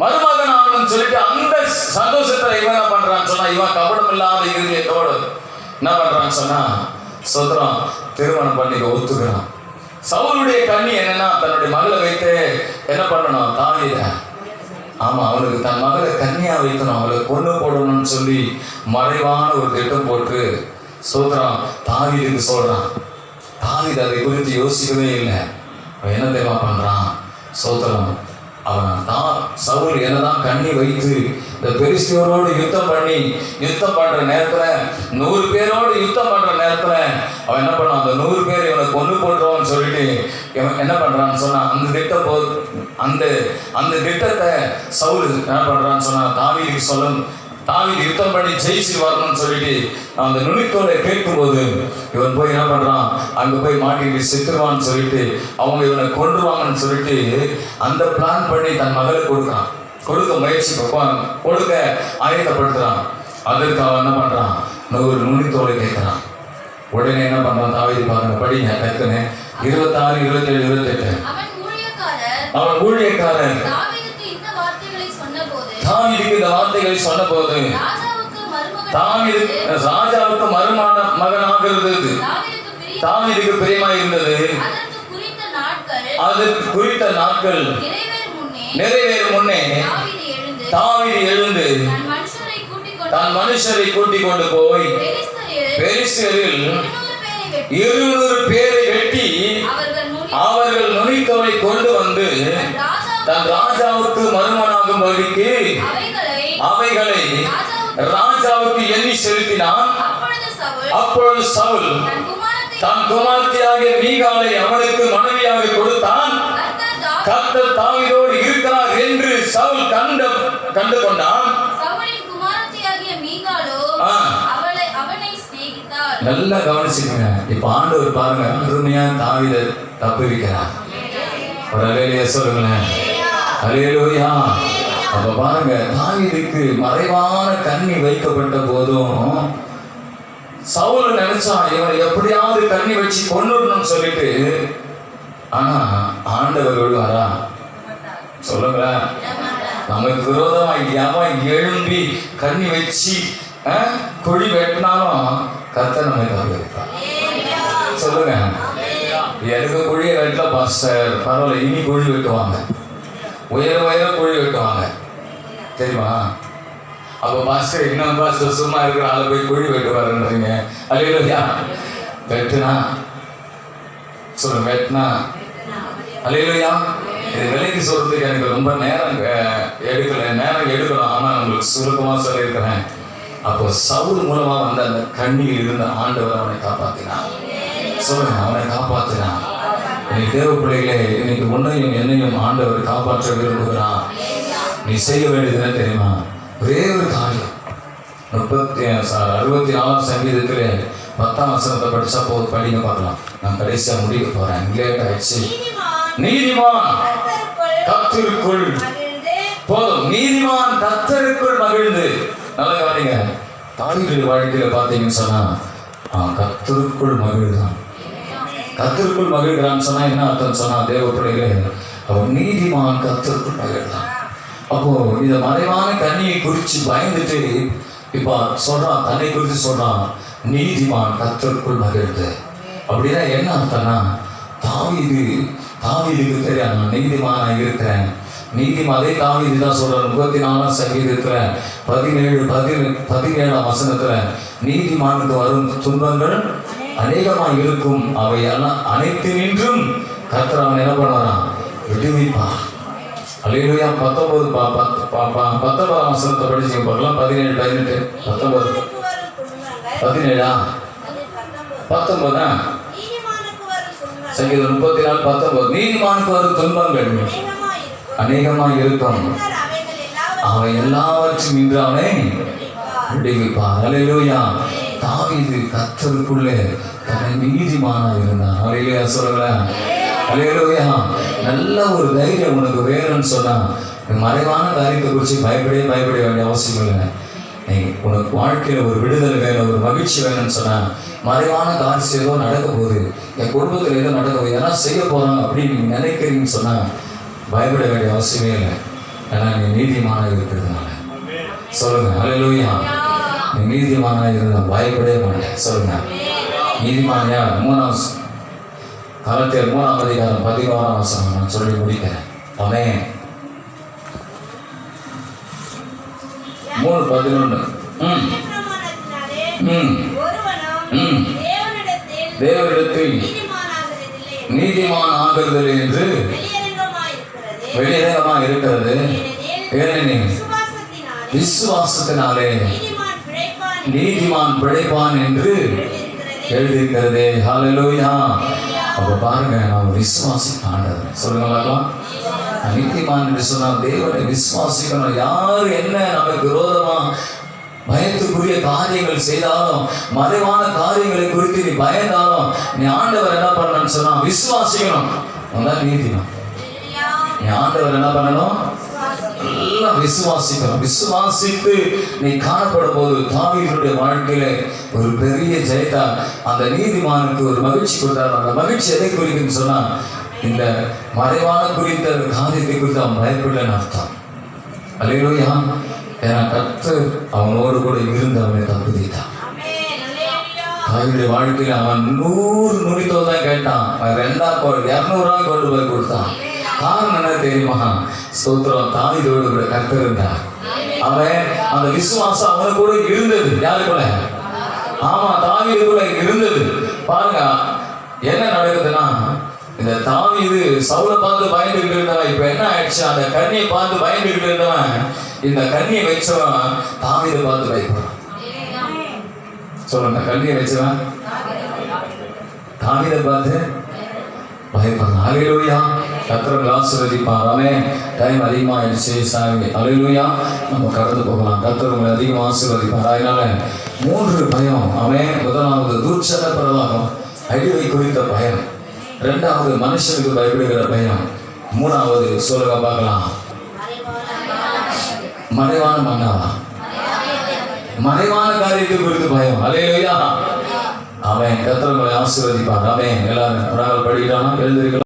மருமகன் ஆகணும்னு சொல்லிட்டு அந்த சந்தோஷத்துல இவன் என்ன பண்றான்னு சொன்னா, இவன் கபடம் இல்லாத இருதயத்தோடு என்ன பண்றான்னு சொன்னா, சோதரம் திருமணம் பண்ணிக்க ஒத்துக்கிறான். சவுலுடைய கண்ணி என்னன்னா, தன்னுடைய மகளை வைத்து என்ன பண்ணணும், தாவீத, ஆமா அவனுக்கு தன் மகளை கன்னியா வைக்கணும், அவளை கொண்டு போடணும்னு சொல்லி மறைவான ஒரு திட்டம் போட்டு சோதரம் தாவீதுக்கு சொல்றான். தாவீது அதை குறித்து யோசிக்கவே இல்லை. அவன் என்ன தெரியுமா பண்றான், சோதரம் அவன் தான் சவுல் என்னதான் கண்ணி வைத்து இந்த பெலிஸ்தியரோடு யுத்தம் பண்ற நேரத்துல 100 பேரோடு யுத்தம் பண்ற நேரத்துல அவன் என்ன பண்ணான், அந்த 100 பேர் இவனை கொண்டு போடுறோம்னு சொல்லிட்டு இவன் என்ன பண்றான்னு சொன்னா, அந்த திட்டத்தை சவுல் என்ன பண்றான்னு சொன்னா, தாவீது யுத்தம் பண்ணி ஜெயிச்சு வரணும்னு சொல்லிட்டு அந்த நுனித்தோலை கேட்கும்போது இவன் போய் என்ன பண்றான், அங்க போய் மாட்டிட்டு செத்துருவான்னு சொல்லிட்டு அவங்க இவனை கொன்றுவாங்கன்னு சொல்லிட்டு அந்த பிளான் பண்ணி தன் மகளுக்கு கொடுக்க முயற்சி கொடுக்க ஆயத்தப்படுத்துறான். அதற்கு அவன் என்ன பண்றான், ஒரு நுனித்தோலை கேட்கிறான். உடனே என்ன பண்றான், தாவீது பாருங்க, படிங்க டக்குன்னு 26, 27, 28. அவன் ஊழியக்காரன் தாவீதுக்கு இந்த வார்த்தைகளை சொன்னபோது தாவீது ராஜாவுக்கு மகனாக இருந்தது, தாவீதுக்கு பிரியமா இருந்தது. அதற்கு குறித்த நாட்கள் நிறைவேறும் முன்னே தாவீது எழுந்து தன் மனுஷரை கூட்டிக் கொண்டு போய் பெலிஸ்தியரில் 200 பேரை வெட்டி அவர்கள் நுனித்தோலை கொண்டு வந்து தன் ராஜாவுக்கு மருமகனாகும் வழிக்கு அவைகளை ராஜாவுக்கு எண்ணி செலுத்தினான். அப்பொழுது சவுல் தன் குமாரத்தியாகிய மீகாளை அவனுக்கு மனைவியாக கொடுத்தான். கர்த்தர் தாவீதோடு இருக்கிறார் என்று சவுல் கண்டு கொண்டான். நல்லா கவனிச்சுக்கங்க. இப்ப ஆண்டவர் பாருங்க, அருமையா தாவீதை தப்புவிக்கிறார். ஒரு அல்லேலூயா சொல்லுங்களேன். அல்லேலூயா. அப்ப பாருங்க, தாவீதுக்கு மறைவான கண்ணி வைக்கப்பட்ட போதும் சவுல் நினைச்சான் இவனை எப்படியாவது கண்ணி வச்சு கொண்டுடணும்னு சொல்லிட்டு. ஆனா ஆண்டவர் விடுவாரா? சொல்லுங்களேன். நமக்கு விரோதமா எவன் எழும்பி கண்ணி வச்சு குழி வெட்டினாலும் கர்த்தர் நம்மை தவிர்ப்பார். சொல்லுங்க. எனக்கு குழியை வெட்டல பாஸ்டர், பரவாயில்ல, இனி குழி வெட்டுவாங்க, உயர குழி வெட்டுவாங்க தெரியுமா? அப்போ பாஸ்டர் இன்னும் பாஸ்டர் சும்மா இருக்கிற ஆளை போய் குழி வெட்டுவாருன்றீங்க. அல்லேலூயா. வெட்டுனா சொல்லுங்க, வெட்டினா அல்லேலூயா. இது விலைக்கு சொல்றதுக்கு எனக்கு ரொம்ப நேரம் எடுக்கலாம். ஆனா உங்களுக்கு சுருக்கமா சொல்லியிருக்கிறேன். அப்போ சவுல் மூலமா வந்த அந்த கண்ணியில் இருந்த ஆண்டவர் அவனை காப்பாத்தினான். சொல்லுங்க, அவனை காப்பாத்தினான். இன்னைக்கு தேவ பிள்ளைகளே, இன்னைக்கு உன்னையும் என்னையும் ஆண்டவர் காப்பாற்ற விரும்புகிறான். நீ செய்ய வேண்டியது என்ன தெரியுமா? ஒரே ஒரு காரியம். 64 சங்கீதத்திலே 10ஆம் வசனத்தை படிச்சா போது படிங்க பார்க்கலாம். நான் கடைசியா முடிக்க போறேன், லேட் ஆயிடுச்சு. நீதிமான் கர்த்தருக்குள் போதும், நீதிமான் கர்த்தருக்குள் மகிழ்ந்து. நல்ல கவனிங்க. தாவீது வாழ்க்கையில பார்த்தீங்கன்னு சொன்னா கர்த்தருக்குள் மகிழ்தான். கர்த்தருக்குள் மகிழ்கிறான்னு சொன்னா என்ன அர்த்தம் சொன்னா, தேவ பிள்ளைகளே, அவன் நீதிமான் கர்த்தருக்குள் மகிழ்தான். அப்போ இந்த மறைவான கண்ணியை குறித்து பயந்துட்டு இப்ப சொல்றான், தன்னை குறித்து சொல்றான், நீதிமான் கர்த்தருக்குள் மகிழ்ந்து. அப்படின்னா என்ன அர்த்தம்னா, தாவீதுக்கு தெரியாது நான் நீதிமானா இருக்கிறேன். நீதிமானே தாவீது தான் சொல்றார். 34ஆம் சங்கீதத்துல 17ஆம் வசனத்துல நீதிமானுக்கு வரும் துன்பங்கள் அநேகமாக இருக்கும், அவை அனைத்து நின்றும் கர்த்தர் அவன் என்ன பண்ணுவாராம், விடுவிப்பான். அல்லேலூயா. 19ஆம் வசனத்தை படிச்சு பார்க்கலாம். 17, 18, 19, 17, 19. சங்கீதம் 34:19 நீதிமானுக்கு வரும் துன்பங்கள் அநேகமாய் இருக்கும், அவன் எல்லாவற்றும் இன்று அவனை விடுவிப்பார். அல்லேலூயா. தாவீது கர்த்தருக்குள்ளே தன்னை நீதிமானா இருந்தான். அல்லேலூயா சொல்லுங்களேன். அல்லேலூயா. நல்ல ஒரு தைரியம் உனக்கு வேணும்னு சொன்னா மறைவான காரியத்தை குறித்து பயப்பட வேண்டிய அவசியம் இல்லை. நீ உனக்கு வாழ்க்கையில் ஒரு விடுதலை வேணும், ஒரு மகிழ்ச்சி வேணும்னு சொன்னா மறைவான காரியம் ஏதோ நடக்க போகுது, என் குடும்பத்தில் ஏதோ நடக்க போகுது, ஏன்னா செய்ய போறாங்க அப்படின்னு நீங்க நினைக்கிறீங்கன்னு சொன்னா பயப்பட வேண்டிய அவசியமே இல்லை. ஏன்னா நீ நீதிமானாக இருக்கிறதுனால. சொல்லுங்க அல்லேலூயா. நீ நீதிமானாக இருந்தா பயப்படவே மாட்டேன். சொல்லுங்க நீதிமானியா. 3 கலாத்தியர் 3:11 நான் சொல்லி முடிக்கிறேன். ஆமென். 3:11 தேவனிடத்தில் நீதிமான் ஆகிறது என்று வெளியரங்கமாக இருக்கிறது. ஏனெனில் விசுவாசத்தினாலே நீதிமான் பிழைப்பான் என்று எழுதியிருக்கிறது. ஹல்லேலூயா. அப்ப பாருங்க, நாம் விசுவாசிக்க ஆண்டவர் சொல்லுங்க. நீதிமான் என்று சொன்னால் தேவனை விசுவாசிக்கணும். யார் என்ன நமக்கு விரோதமா பயத்துக்குரிய காரியங்கள் செய்தாலும், மறைவான காரியங்களை குறித்து நீ பயந்தாலும், நீ ஆண்டவர் என்ன பண்ணணும்னு சொன்னா விசுவாசிக்கணும். அதான் நீதிமான். நீ ஆண்டவர் என்ன பண்ணணும்? எல்லாம் விசுவாசிக்கணும். விசுவாசித்து நீ காணப்படும் போது தாவீதுடைய வாழ்க்கையில ஒரு பெரிய ஜெயத்தா அந்த நீதிமானுக்கு ஒரு மகிழ்ச்சி கொடுத்தார். அந்த மகிழ்ச்சி எதை குறிக்குன்னு சொன்னா இந்த மறைவான குறித்த காரியத்தை குறித்து அவன் பயப்படலன்னு அர்த்தம். அல்லேலூயா. ஏன்னா கர்த்தர் அவனோடு கூட இருந்து அவனை தப்புவித்தான். தாவீதுடைய வாழ்க்கையில அவன் 100 நுனித்தோ தான் கேட்டான், 200 கொண்டு போய் கொடுத்தான். காரணம் என்ன தெரியுமா? ஸ்தோத்திரம். தாவீதோடு கூட கர்த்தர் இருந்தார். அவன் அந்த விசுவாசம் அவனு கூட இருந்தது. யாரு கூட? ஆமா, தாவீது கூட இருந்தது. பாருங்க என்ன நடக்குதுன்னா, இந்த தாவீது சவுலை பார்த்து பயந்துகிட்டு இருந்தவன் இப்ப என்ன ஆயிடுச்சு? அந்த கண்ணியை பார்த்து பயந்துகிட்டு இருந்தவன் இந்த கண்ணியை வச்சவன் தாவீதை பார்த்து பயப்படுறான். சொல்லுங்க, கண்ணியை வச்சவன் தாவீதை பார்த்து பயப்படுறான். அல்லேலூயா. கர்த்தர் ஆசீர்வதிப்பார். ஆமென். டைம் அதிகமாயிடுச்சு சாமி. அல்லேலூயா. நம்ம கடந்து போகலாம். கர்த்தர் உங்களை அதிகமாக ஆசீர்வதிப்பார். அதனால 3 பயம். ஆமென். முதலாவது துர்ச்சன பிரவாகம், அழிவை குறித்த பயம். 2வது மனுஷனுக்கு பயப்படுகிற பயம். 3வது சொல்லுங்க பார்க்கலாம், மறைவான மன்னாவா, மறைவான காரியத்தை குறித்து பயம். அல்லேலூயா. ஆமென். கர்த்தர் உங்களை ஆசீர்வதிப்பார். ஆமென். எல்லாரும் படிக்கலாம், எழுந்திருக்கலாம்.